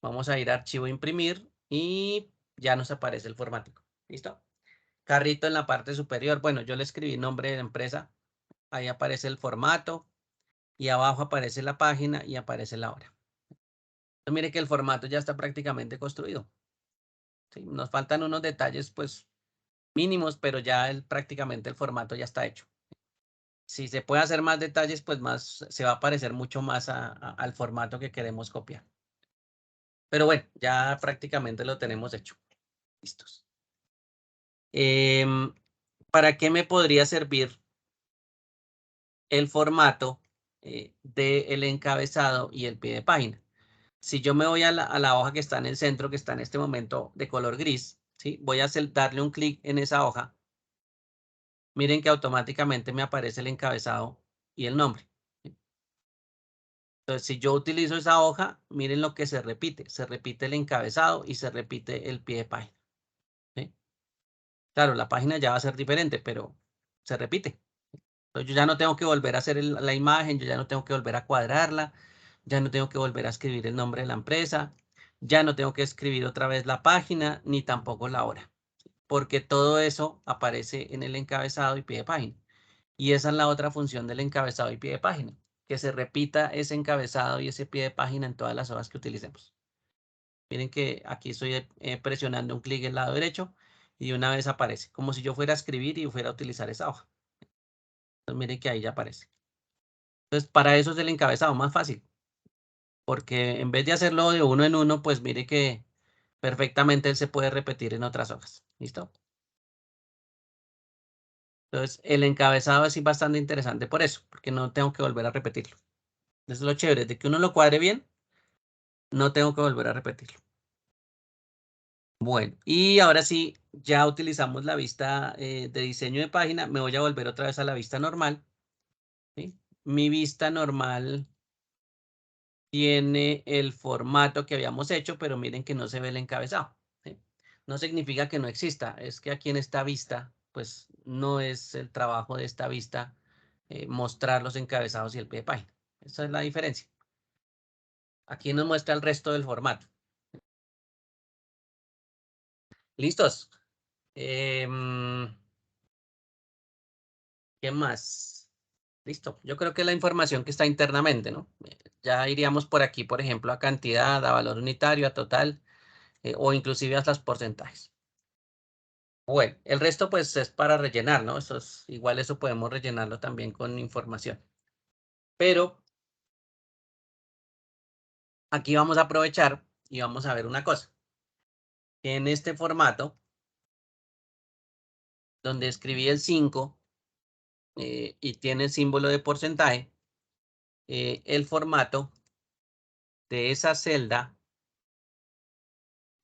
Vamos a ir a archivo imprimir y ya nos aparece el formato. ¿Listo? Carrito en la parte superior. Bueno, yo le escribí nombre de la empresa. Ahí aparece el formato y abajo aparece la página y aparece la hora. Entonces, mire que el formato ya está prácticamente construido. ¿Sí? Nos faltan unos detalles pues mínimos, pero ya prácticamente el formato ya está hecho. Si se puede hacer más detalles, pues más se va a parecer mucho más al formato que queremos copiar. Pero bueno, ya prácticamente lo tenemos hecho. Listos. ¿Para qué me podría servir el formato del encabezado y el pie de página? Si yo me voy a la hoja que está en el centro, que está en este momento de color gris, ¿sí? Voy a darle un clic en esa hoja. Miren que automáticamente me aparece el encabezado y el nombre. Entonces, si yo utilizo esa hoja, miren lo que se repite. Se repite el encabezado y se repite el pie de página. ¿Sí? Claro, la página ya va a ser diferente, pero se repite. Entonces, yo ya no tengo que volver a hacer la imagen, yo ya no tengo que volver a cuadrarla, ya no tengo que volver a escribir el nombre de la empresa, ya no tengo que escribir otra vez la página, ni tampoco la hora, porque todo eso aparece en el encabezado y pie de página. Y esa es la otra función del encabezado y pie de página, que se repita ese encabezado y ese pie de página en todas las hojas que utilicemos. Miren que aquí estoy presionando un clic en el lado derecho y una vez aparece, como si yo fuera a escribir y fuera a utilizar esa hoja. Entonces miren que ahí ya aparece. Entonces para eso es el encabezado más fácil, porque en vez de hacerlo de uno en uno, pues mire que perfectamente él se puede repetir en otras hojas. ¿Listo? Entonces el encabezado es bastante interesante por eso, porque no tengo que volver a repetirlo. Eso es lo chévere, de que uno lo cuadre bien, no tengo que volver a repetirlo. Bueno, y ahora sí, ya utilizamos la vista de diseño de página. Me voy a volver otra vez a la vista normal. ¿Sí? Mi vista normal tiene el formato que habíamos hecho, pero miren que no se ve el encabezado. ¿Sí? No significa que no exista, es que aquí en esta vista, pues no es el trabajo de esta vista mostrar los encabezados y el pie de página. Esa es la diferencia. Aquí nos muestra el resto del formato. ¿Listos? ¿Qué más? Listo. Yo creo que la información que está internamente, ¿no? Ya iríamos por aquí, por ejemplo, a cantidad, a valor unitario, a total, o inclusive hasta los porcentajes. Bueno, el resto pues es para rellenar, ¿no? Igual eso podemos rellenarlo también con información. Pero aquí vamos a aprovechar y vamos a ver una cosa. En este formato, donde escribí el 5 y tiene el símbolo de porcentaje, el formato de esa celda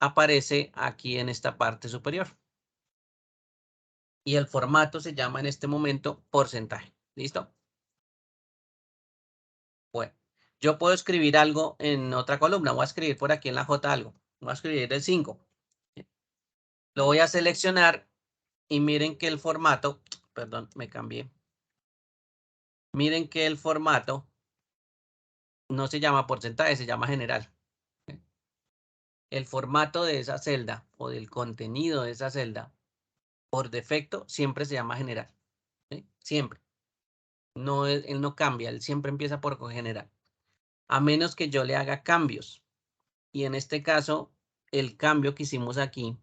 aparece aquí en esta parte superior. Y el formato se llama en este momento porcentaje. ¿Listo? Bueno, yo puedo escribir algo en otra columna. Voy a escribir por aquí en la J algo. Voy a escribir el 5. Lo voy a seleccionar y miren que el formato, perdón, me cambié. Miren que el formato no se llama porcentaje, se llama general. El formato de esa celda o del contenido de esa celda, por defecto, siempre se llama general. ¿Sí? Siempre. No, él no cambia, él siempre empieza por general. A menos que yo le haga cambios. Y en este caso, el cambio que hicimos aquí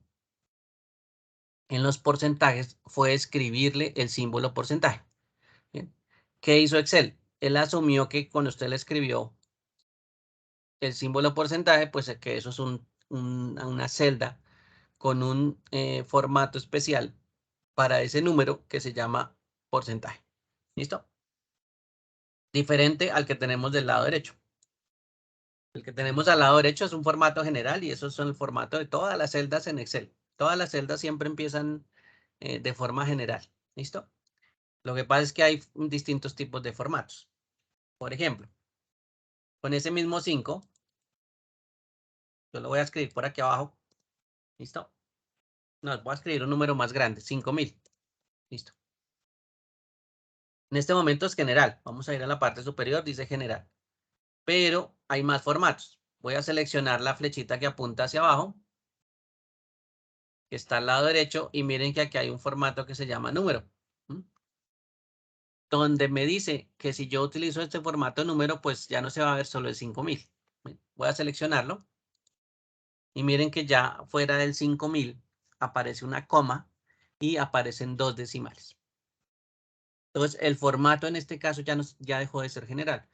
en los porcentajes fue escribirle el símbolo porcentaje. ¿Bien? ¿Qué hizo Excel? Él asumió que cuando usted le escribió el símbolo porcentaje, pues que eso es una celda con un formato especial para ese número que se llama porcentaje. ¿Listo? Diferente al que tenemos del lado derecho. El que tenemos al lado derecho es un formato general y esos son el formato de todas las celdas en Excel. Todas las celdas siempre empiezan de forma general. ¿Listo? Lo que pasa es que hay distintos tipos de formatos. Por ejemplo, con ese mismo 5, yo lo voy a escribir por aquí abajo. ¿Listo? No, voy a escribir un número más grande, 5000. Listo. En este momento es general. Vamos a ir a la parte superior, dice general. Pero hay más formatos. Voy a seleccionar la flechita que apunta hacia abajo, que está al lado derecho, y miren que aquí hay un formato que se llama número. Donde me dice que si yo utilizo este formato número, pues ya no se va a ver solo el 5000. Voy a seleccionarlo. Y miren que ya fuera del 5000 aparece una coma y aparecen 2 decimales. Entonces, el formato en este caso ya dejó de ser general.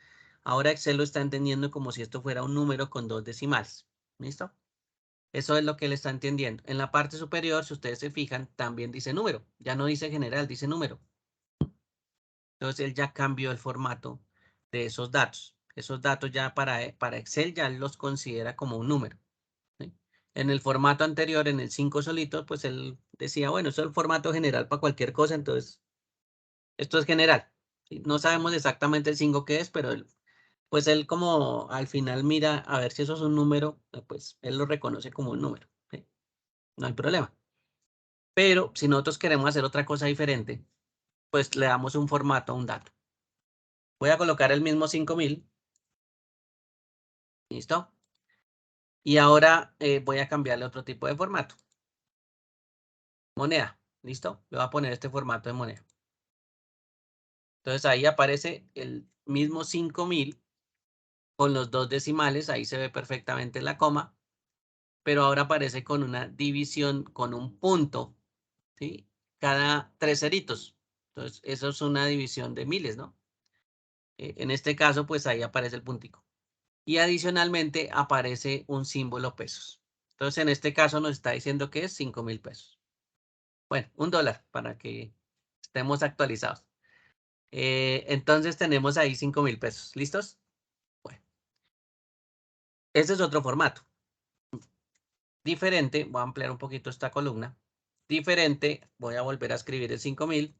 Ahora Excel lo está entendiendo como si esto fuera un número con 2 decimales. ¿Listo? Eso es lo que él está entendiendo. En la parte superior, si ustedes se fijan, también dice número. Ya no dice general, dice número. Entonces, él ya cambió el formato de esos datos. Esos datos ya para Excel ya los considera como un número. ¿Sí? En el formato anterior, en el 5 solito, pues él decía, bueno, eso es el formato general para cualquier cosa, entonces esto es general. ¿Sí? No sabemos exactamente el 5 qué es, pero pues él como al final mira a ver si eso es un número, pues él lo reconoce como un número. ¿Sí? No hay problema. Pero si nosotros queremos hacer otra cosa diferente, pues le damos un formato a un dato. Voy a colocar el mismo 5000. ¿Listo? Y ahora voy a cambiarle otro tipo de formato. Moneda. ¿Listo? Le voy a poner este formato de moneda. Entonces ahí aparece el mismo 5000 con los 2 decimales. Ahí se ve perfectamente la coma. Pero ahora aparece con una división, con un punto, ¿sí? Cada 3 ceritos. Entonces eso es una división de miles, ¿no? En este caso, pues ahí aparece el puntico. Y adicionalmente aparece un símbolo pesos. Entonces en este caso nos está diciendo que es 5000 pesos. Bueno, $1 para que estemos actualizados. Entonces tenemos ahí 5000 pesos. ¿Listos? Bueno, ese es otro formato. Diferente, voy a ampliar un poquito esta columna. Diferente, voy a volver a escribir el 5000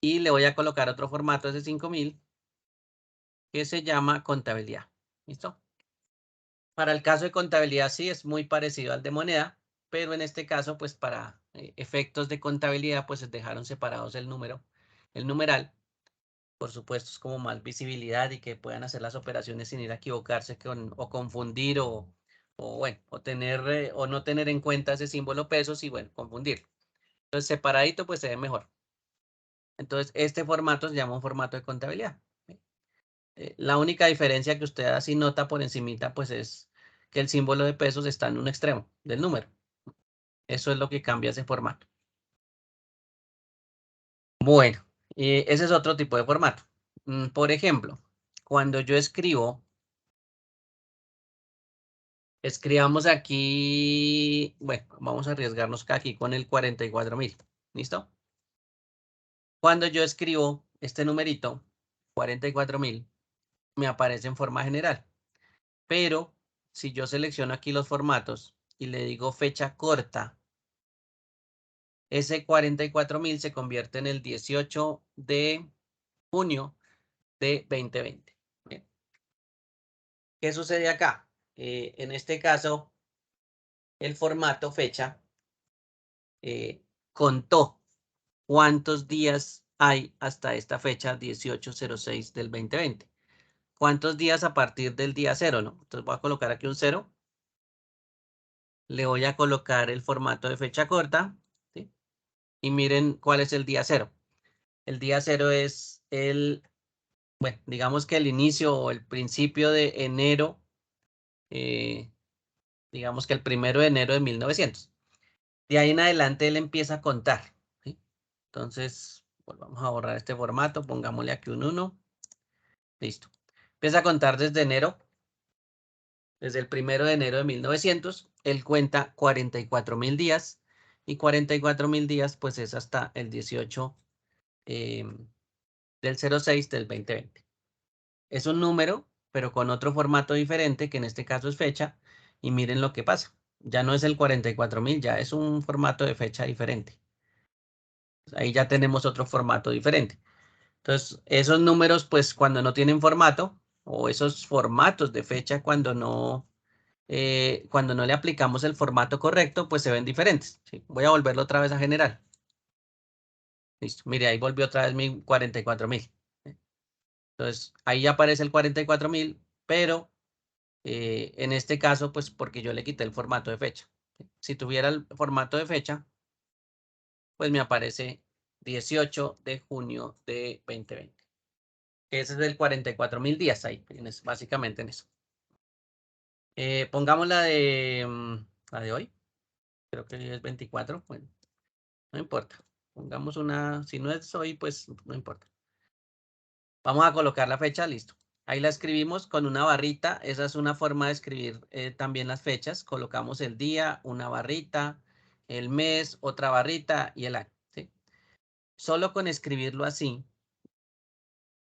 y le voy a colocar otro formato de ese 5000 que se llama contabilidad. ¿Listo? Para el caso de contabilidad sí es muy parecido al de moneda, pero en este caso, pues para efectos de contabilidad, pues dejaron separados el número, el numeral. Por supuesto, es como más visibilidad y que puedan hacer las operaciones sin ir a equivocarse o confundir o bueno, o tener o no tener en cuenta ese símbolo pesos y bueno, confundir. Entonces, separadito, pues se ve mejor. Entonces, este formato se llama un formato de contabilidad. La única diferencia que usted así nota por encimita, pues es que el símbolo de pesos está en un extremo del número. Eso es lo que cambia ese formato. Bueno, ese es otro tipo de formato. Por ejemplo, cuando yo escribamos aquí, bueno, vamos a arriesgarnos aquí con el 44.000. ¿Listo? Cuando yo escribo este numerito, 44.000, me aparece en forma general. Pero si yo selecciono aquí los formatos y le digo fecha corta, ese 44.000 se convierte en el 18 de junio de 2020. Bien. ¿Qué sucede acá? En este caso, el formato fecha contó cuántos días hay hasta esta fecha 18/06 del 2020. ¿Cuántos días a partir del día 0, no? Entonces voy a colocar aquí un 0. Le voy a colocar el formato de fecha corta, ¿sí? Y miren cuál es el día 0. El día 0 es bueno, digamos que el inicio o el principio de enero digamos que el 1 de enero de 1900. De ahí en adelante él empieza a contar, ¿sí? Entonces, pues vamos a borrar este formato, pongámosle aquí un 1. Listo. Empieza a contar desde enero, desde el 1 de enero de 1900. Él cuenta 44.000 días y 44.000 días pues es hasta el 18 del 06 del 2020. Es un número, pero con otro formato diferente, que en este caso es fecha, y miren lo que pasa. Ya no es el 44.000, ya es un formato de fecha diferente. Ahí ya tenemos otro formato diferente. Entonces, esos números, pues cuando no tienen formato, o esos formatos de fecha cuando no le aplicamos el formato correcto, pues se ven diferentes, ¿sí? Voy a volverlo otra vez a general. Listo, mire, ahí volvió otra vez mi 44.000. Entonces, ahí ya aparece el 44.000, pero en este caso, pues porque yo le quité el formato de fecha. Si tuviera el formato de fecha, pues me aparece 18 de junio de 2020. Ese es el 44.000 días ahí, básicamente en eso. Pongamos la de hoy. Creo que es 24. Bueno, no importa. Pongamos una, si no es hoy, pues no importa. Vamos a colocar la fecha, listo. Ahí la escribimos con una barrita. Esa es una forma de escribir también las fechas. Colocamos el día, una barrita, el mes, otra barrita y el año, ¿sí? Solo con escribirlo así,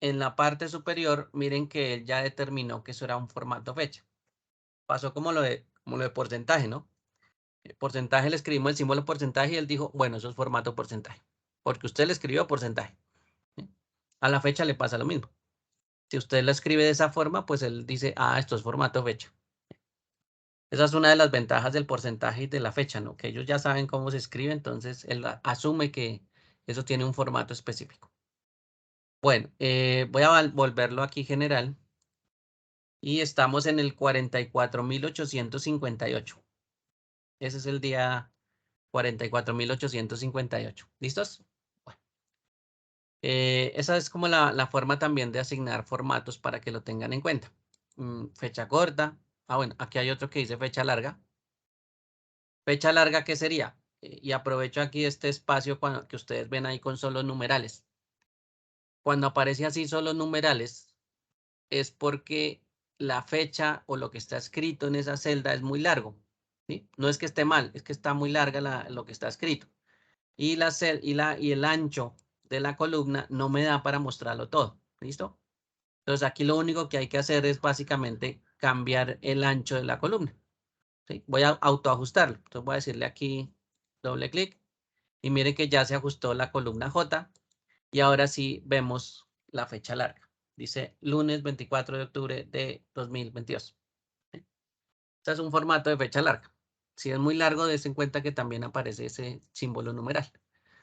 en la parte superior, miren que él ya determinó que eso era un formato fecha. Pasó como lo de porcentaje, ¿no? El porcentaje, le escribimos el símbolo porcentaje y él dijo, bueno, eso es formato porcentaje, porque usted le escribió porcentaje, ¿sí? A la fecha le pasa lo mismo. Si usted lo escribe de esa forma, pues él dice, ah, esto es formato fecha. Esa es una de las ventajas del porcentaje y de la fecha, ¿no? Que ellos ya saben cómo se escribe, entonces él asume que eso tiene un formato específico. Bueno, voy a volverlo aquí general y estamos en el 44.858. Ese es el día 44.858. ¿Listos? Bueno, esa es como la forma también de asignar formatos para que lo tengan en cuenta. Fecha corta. Ah, bueno, aquí hay otro que dice fecha larga. Fecha larga, ¿qué sería? Y aprovecho aquí este espacio que ustedes ven ahí con solo numerales. Cuando aparece así solo numerales, es porque la fecha o lo que está escrito en esa celda es muy largo, ¿sí? No es que esté mal, es que está muy larga lo que está escrito. Y el ancho de la columna no me da para mostrarlo todo. ¿Listo? Entonces aquí lo único que hay que hacer es básicamente cambiar el ancho de la columna, ¿sí? Voy a autoajustarlo. Entonces voy a decirle aquí doble clic y mire que ya se ajustó la columna J y ahora sí vemos la fecha larga. Dice lunes 24 de octubre de 2022. ¿Sí? Este es un formato de fecha larga. Si es muy largo, des en cuenta que también aparece ese símbolo numeral.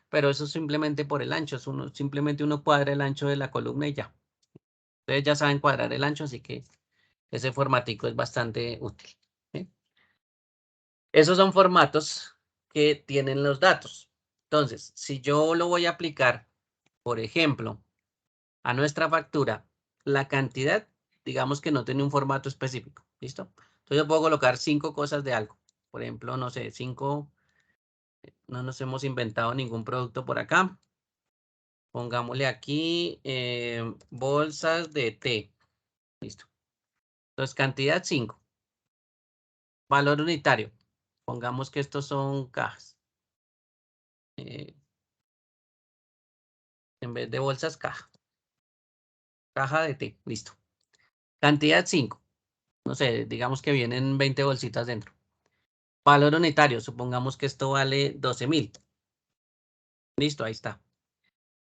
Pero eso es simplemente por el ancho. Simplemente uno cuadra el ancho de la columna y ya. Ustedes ya saben cuadrar el ancho, así que ese formatico es bastante útil, ¿sí? Esos son formatos que tienen los datos. Entonces, si yo lo voy a aplicar, por ejemplo, a nuestra factura, la cantidad, digamos que no tiene un formato específico, ¿listo? Entonces yo puedo colocar 5 cosas de algo. Por ejemplo, no sé, 5, no nos hemos inventado ningún producto por acá. Pongámosle aquí bolsas de té. Listo. Entonces, cantidad 5. Valor unitario. Pongamos que estos son cajas. En vez de bolsas, caja. Caja de té. Listo. Cantidad 5. No sé, digamos que vienen 20 bolsitas dentro. Valor unitario. Supongamos que esto vale 12.000. Listo, ahí está.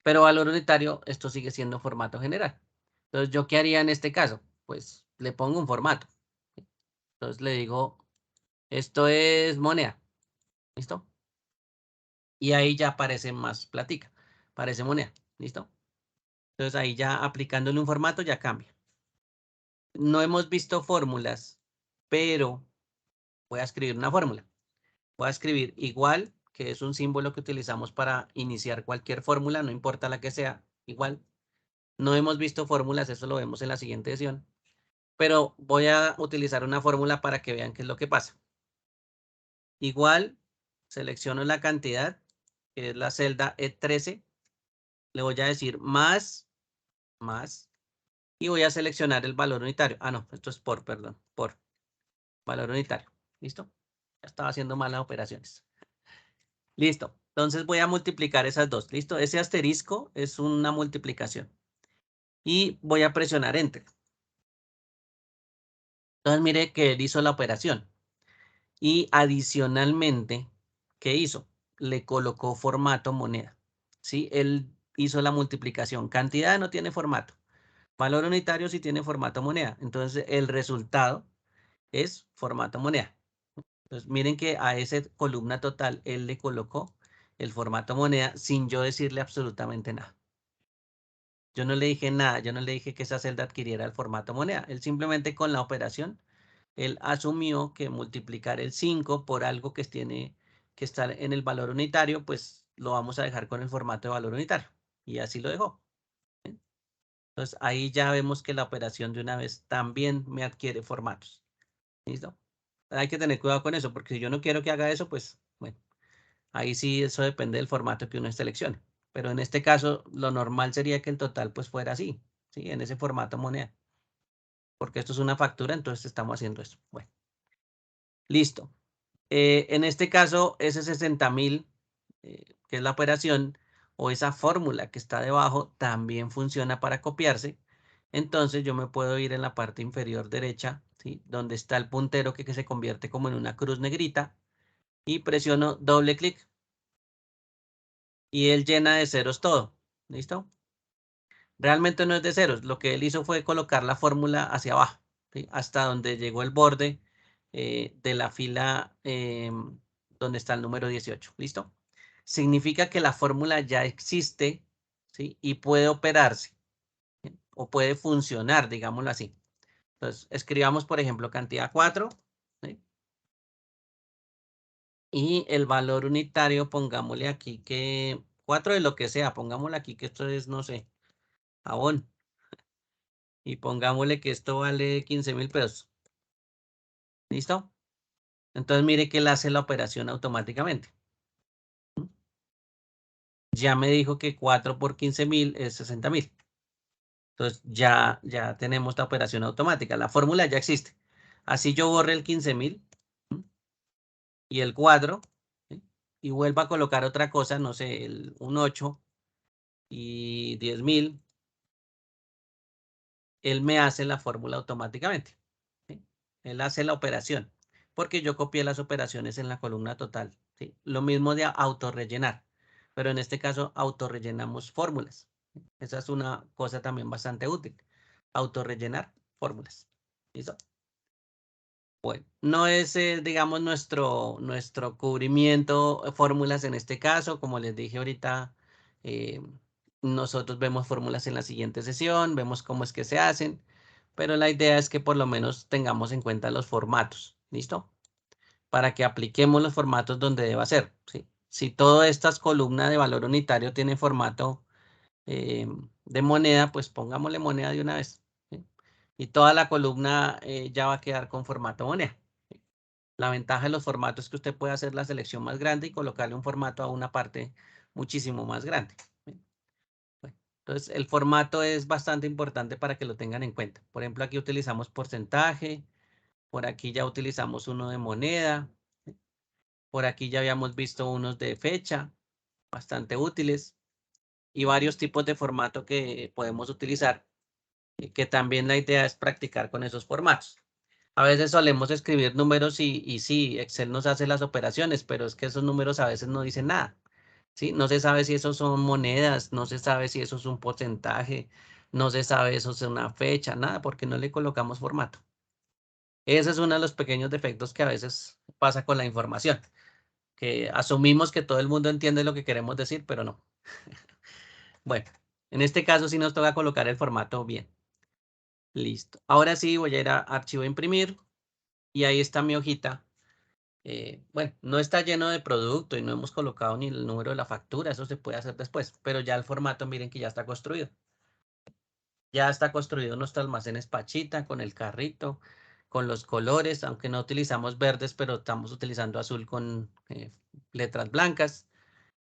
Pero valor unitario, esto sigue siendo formato general. Entonces, ¿yo qué haría en este caso? Pues le pongo un formato. Entonces le digo, esto es moneda. ¿Listo? Y ahí ya aparece más platica. Aparece moneda. ¿Listo? Entonces ahí ya aplicándole un formato ya cambia. No hemos visto fórmulas, pero voy a escribir una fórmula. Voy a escribir igual, que es un símbolo que utilizamos para iniciar cualquier fórmula, no importa la que sea, igual. No hemos visto fórmulas, eso lo vemos en la siguiente sesión. pero voy a utilizar una fórmula para que vean qué es lo que pasa. Igual, selecciono la cantidad, que es la celda E13, le voy a decir más, y voy a seleccionar el valor unitario. Ah, no, esto es por, perdón, por valor unitario. ¿Listo? Ya estaba haciendo malas operaciones. Listo. Entonces voy a multiplicar esas dos. ¿Listo? Ese asterisco es una multiplicación. Y voy a presionar Enter. Entonces mire que él hizo la operación. Y adicionalmente, ¿qué hizo? Le colocó formato moneda. ¿Sí? Él hizo la multiplicación. Cantidad no tiene formato. Valor unitario sí tiene formato moneda. Entonces el resultado es formato moneda. Entonces miren que a esa columna total él le colocó el formato moneda sin yo decirle absolutamente nada. Yo no le dije nada, yo no le dije que esa celda adquiriera el formato moneda. Él simplemente con la operación, él asumió que multiplicar el 5 por algo que tiene que estar en el valor unitario, pues lo vamos a dejar con el formato de valor unitario. Y así lo dejó. Entonces ahí ya vemos que la operación de una vez también me adquiere formatos. ¿Listo? Hay que tener cuidado con eso, porque si yo no quiero que haga eso, pues bueno, ahí sí eso depende del formato que uno seleccione. Pero en este caso, lo normal sería que el total pues fuera así, ¿sí? En ese formato moneda. Porque esto es una factura, entonces estamos haciendo eso. Bueno, listo. En este caso, ese 60.000, que es la operación, o esa fórmula que está debajo, también funciona para copiarse. Entonces yo me puedo ir en la parte inferior derecha, ¿sí? Donde está el puntero que se convierte como en una cruz negrita, y presiono doble clic y él llena de ceros todo. ¿Listo? Realmente no es de ceros. Lo que él hizo fue colocar la fórmula hacia abajo, ¿sí? Hasta donde llegó el borde de la fila donde está el número 18. ¿Listo? Significa que la fórmula ya existe, ¿sí? Y puede operarse, ¿sí? O puede funcionar, digámoslo así. Entonces, escribamos, por ejemplo, cantidad 4, ¿sí? Y el valor unitario, pongámosle aquí que 4 de lo que sea, pongámosle aquí que esto es, no sé, jabón. Y pongámosle que esto vale 15.000 pesos. ¿Listo? Entonces mire que él hace la operación automáticamente. Ya me dijo que 4 por 15.000 es 60.000. Entonces ya tenemos la operación automática. La fórmula ya existe. Así yo borre el 15.000 y el 4, ¿sí? Y vuelva a colocar otra cosa, no sé, un 8 y 10.000. Él me hace la fórmula automáticamente, ¿sí? Él hace la operación, porque yo copié las operaciones en la columna total, ¿sí? Lo mismo de autorrellenar, pero en este caso autorrellenamos fórmulas. Esa es una cosa también bastante útil, autorrellenar fórmulas. ¿Listo? Bueno, no es, digamos, nuestro cubrimiento, fórmulas en este caso, como les dije ahorita, eh, nosotros vemos fórmulas en la siguiente sesión, vemos cómo es que se hacen, pero la idea es que por lo menos tengamos en cuenta los formatos, ¿listo? Para que apliquemos los formatos donde deba ser, ¿sí? Si todas estas columnas de valor unitario tienen formato de moneda, pues pongámosle moneda de una vez, ¿sí? Y toda la columna ya va a quedar con formato moneda. La ventaja de los formatos es que usted puede hacer la selección más grande y colocarle un formato a una parte muchísimo más grande. Bueno, entonces, el formato es bastante importante para que lo tengan en cuenta. Por ejemplo, aquí utilizamos porcentaje, por aquí ya utilizamos uno de moneda, por aquí ya habíamos visto unos de fecha, bastante útiles, y varios tipos de formato que podemos utilizar, que también la idea es practicar con esos formatos. A veces solemos escribir números y sí, Excel nos hace las operaciones, pero es que esos números a veces no dicen nada, ¿sí? No se sabe si esos son monedas, no se sabe si eso es un porcentaje, no se sabe eso es una fecha, nada, porque no le colocamos formato. Ese es uno de los pequeños defectos que a veces pasa con la información, que asumimos que todo el mundo entiende lo que queremos decir, pero no. Bueno, en este caso sí nos toca colocar el formato bien. Listo. Ahora sí voy a ir a archivo imprimir y ahí está mi hojita. Bueno, no está lleno de producto y no hemos colocado ni el número de la factura, eso se puede hacer después, pero ya el formato miren que ya está construido. Ya está construido nuestro almacén Pachita con el carrito, con los colores, aunque no utilizamos verdes, pero estamos utilizando azul con letras blancas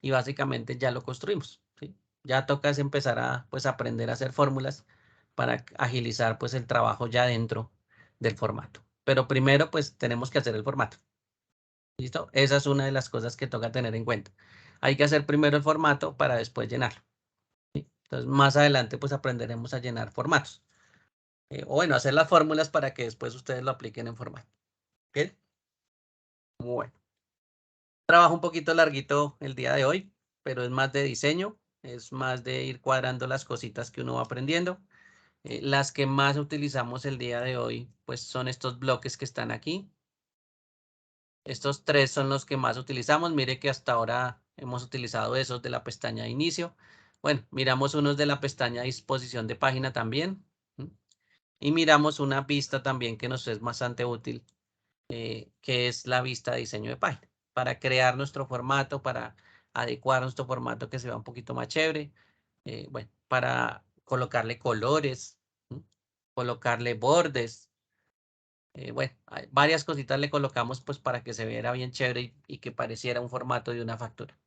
y básicamente ya lo construimos, ¿sí? Ya toca es empezar a pues aprender a hacer fórmulas para agilizar pues el trabajo ya dentro del formato. Pero primero pues tenemos que hacer el formato. ¿Listo? Esa es una de las cosas que toca tener en cuenta. Hay que hacer primero el formato para después llenarlo. ¿Sí? Entonces más adelante pues aprenderemos a llenar formatos. O bueno, hacer las fórmulas para que después ustedes lo apliquen en formato. ¿Ok? Bueno. Trabajo un poquito larguito el día de hoy, pero es más de diseño, es más de ir cuadrando las cositas que uno va aprendiendo. Las que más utilizamos el día de hoy, pues son estos bloques que están aquí. Estos tres son los que más utilizamos. Mire que hasta ahora hemos utilizado esos de la pestaña de inicio. Bueno, miramos unos de la pestaña de disposición de página también. ¿M? Y miramos una vista también que nos es bastante útil, que es la vista de diseño de página, para crear nuestro formato, para adecuar nuestro formato que se vea un poquito más chévere. Bueno, para colocarle colores, ¿m? Colocarle bordes. Bueno, hay varias cositas le colocamos pues para que se viera bien chévere y que pareciera un formato de una factura.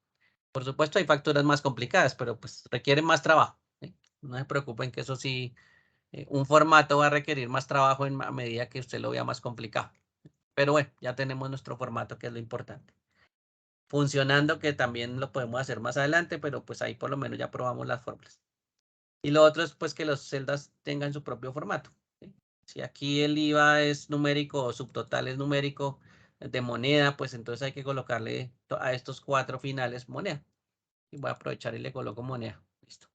Por supuesto hay facturas más complicadas, pero pues requieren más trabajo, ¿sí? No se preocupen que eso sí, un formato va a requerir más trabajo a medida que usted lo vea más complicado. Pero bueno, ya tenemos nuestro formato, que es lo importante. Funcionando, que también lo podemos hacer más adelante, pero pues ahí por lo menos ya probamos las fórmulas. Y lo otro es pues que las celdas tengan su propio formato, ¿sí? Si aquí el IVA es numérico o subtotal es numérico de moneda, pues entonces hay que colocarle a estos cuatro finales moneda. Y voy a aprovechar y le coloco moneda. Listo.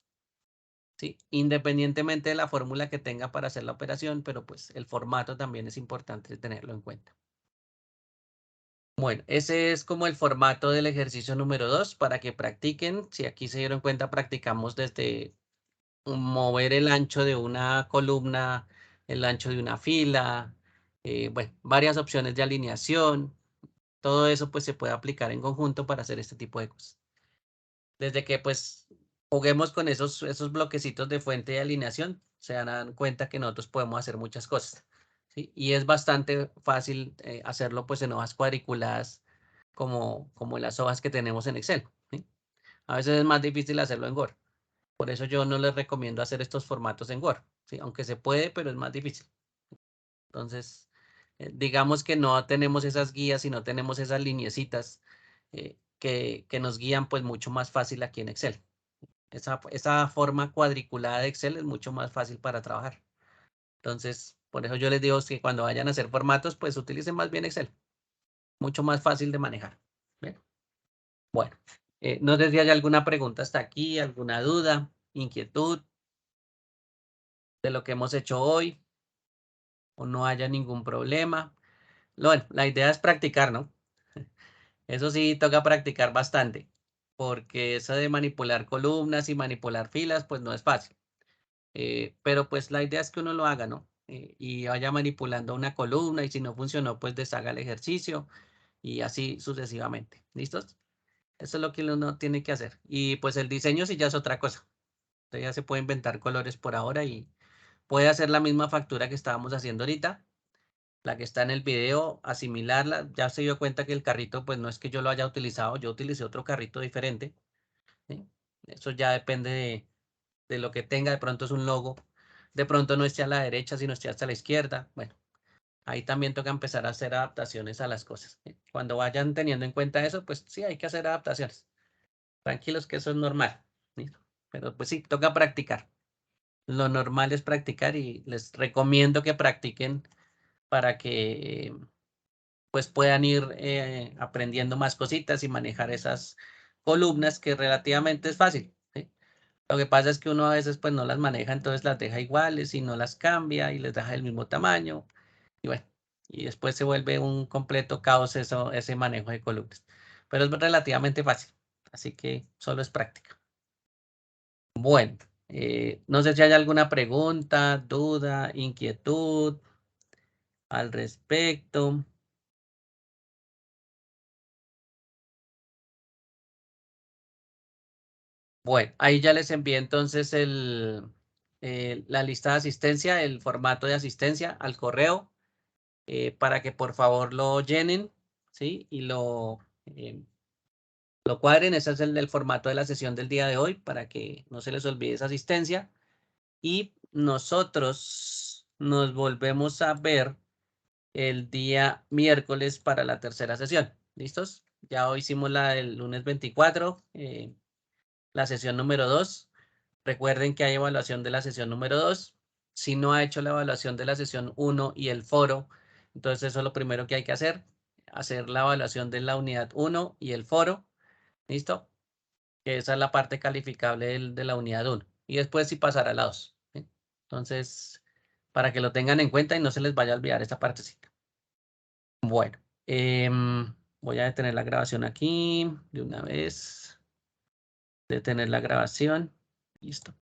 Sí, independientemente de la fórmula que tenga para hacer la operación, pero pues el formato también es importante tenerlo en cuenta. Bueno, ese es como el formato del ejercicio número 2 para que practiquen. Si aquí se dieron cuenta, practicamos desde mover el ancho de una columna, el ancho de una fila, bueno, varias opciones de alineación. Todo eso pues se puede aplicar en conjunto para hacer este tipo de cosas. Desde que pues juguemos con esos bloquecitos de fuente de alineación, se dan cuenta que nosotros podemos hacer muchas cosas, ¿sí? Y es bastante fácil hacerlo pues en hojas cuadriculadas como las hojas que tenemos en Excel, ¿sí? A veces es más difícil hacerlo en Word. Por eso yo no les recomiendo hacer estos formatos en Word, ¿sí? Aunque se puede, pero es más difícil. Entonces, digamos que no tenemos esas guías y no tenemos esas lineecitas que nos guían pues mucho más fácil aquí en Excel. Esa forma cuadriculada de Excel es mucho más fácil para trabajar. Entonces, por eso yo les digo que cuando vayan a hacer formatos, pues utilicen más bien Excel. Mucho más fácil de manejar. ¿Bien? Bueno, no sé si hay alguna pregunta hasta aquí, alguna duda, inquietud de lo que hemos hecho hoy o no haya ningún problema. Bueno, la idea es practicar, ¿no? Eso sí, toca practicar bastante, porque eso de manipular columnas y manipular filas, pues no es fácil. Pero pues la idea es que uno lo haga, ¿no? Y vaya manipulando una columna y si no funcionó, pues deshaga el ejercicio y así sucesivamente. ¿Listos? Eso es lo que uno tiene que hacer. Y pues el diseño sí ya es otra cosa. Usted ya se puede inventar colores por ahora y puede hacer la misma factura que estábamos haciendo ahorita, la que está en el video, asimilarla. Ya se dio cuenta que el carrito, pues no es que yo lo haya utilizado, yo utilicé otro carrito diferente, ¿sí? Eso ya depende de lo que tenga. De pronto es un logo, de pronto no esté a la derecha, sino esté hasta la izquierda. Bueno, ahí también toca empezar a hacer adaptaciones a las cosas, ¿sí? Cuando vayan teniendo en cuenta eso, pues sí, hay que hacer adaptaciones. Tranquilos que eso es normal, ¿listo? Pero pues sí, toca practicar. Lo normal es practicar y les recomiendo que practiquen para que pues puedan ir aprendiendo más cositas y manejar esas columnas que relativamente es fácil, ¿sí? Lo que pasa es que uno a veces pues no las maneja, entonces las deja iguales y no las cambia y les deja el mismo tamaño y bueno, y después se vuelve un completo caos eso, ese manejo de columnas. Pero es relativamente fácil, así que solo es práctica. Bueno, no sé si hay alguna pregunta, duda, inquietud al respecto. Bueno, ahí ya les envié entonces el, la lista de asistencia, el formato de asistencia al correo, para que por favor lo llenen, ¿sí? Y lo cuadren. Ese es el formato de la sesión del día de hoy, para que no se les olvide esa asistencia. Y nosotros nos volvemos a ver el día miércoles para la tercera sesión. ¿Listos? Ya hoy hicimos la del lunes 24, la sesión número 2. Recuerden que hay evaluación de la sesión número 2. Si no ha hecho la evaluación de la sesión 1 y el foro, entonces eso es lo primero que hay que hacer la evaluación de la unidad 1 y el foro. ¿Listo? Que esa es la parte calificable de la unidad 1. Y después sí pasar a la 2. ¿Sí? Entonces, para que lo tengan en cuenta y no se les vaya a olvidar esta partecita. Bueno, voy a detener la grabación aquí de una vez. Detener la grabación. Listo.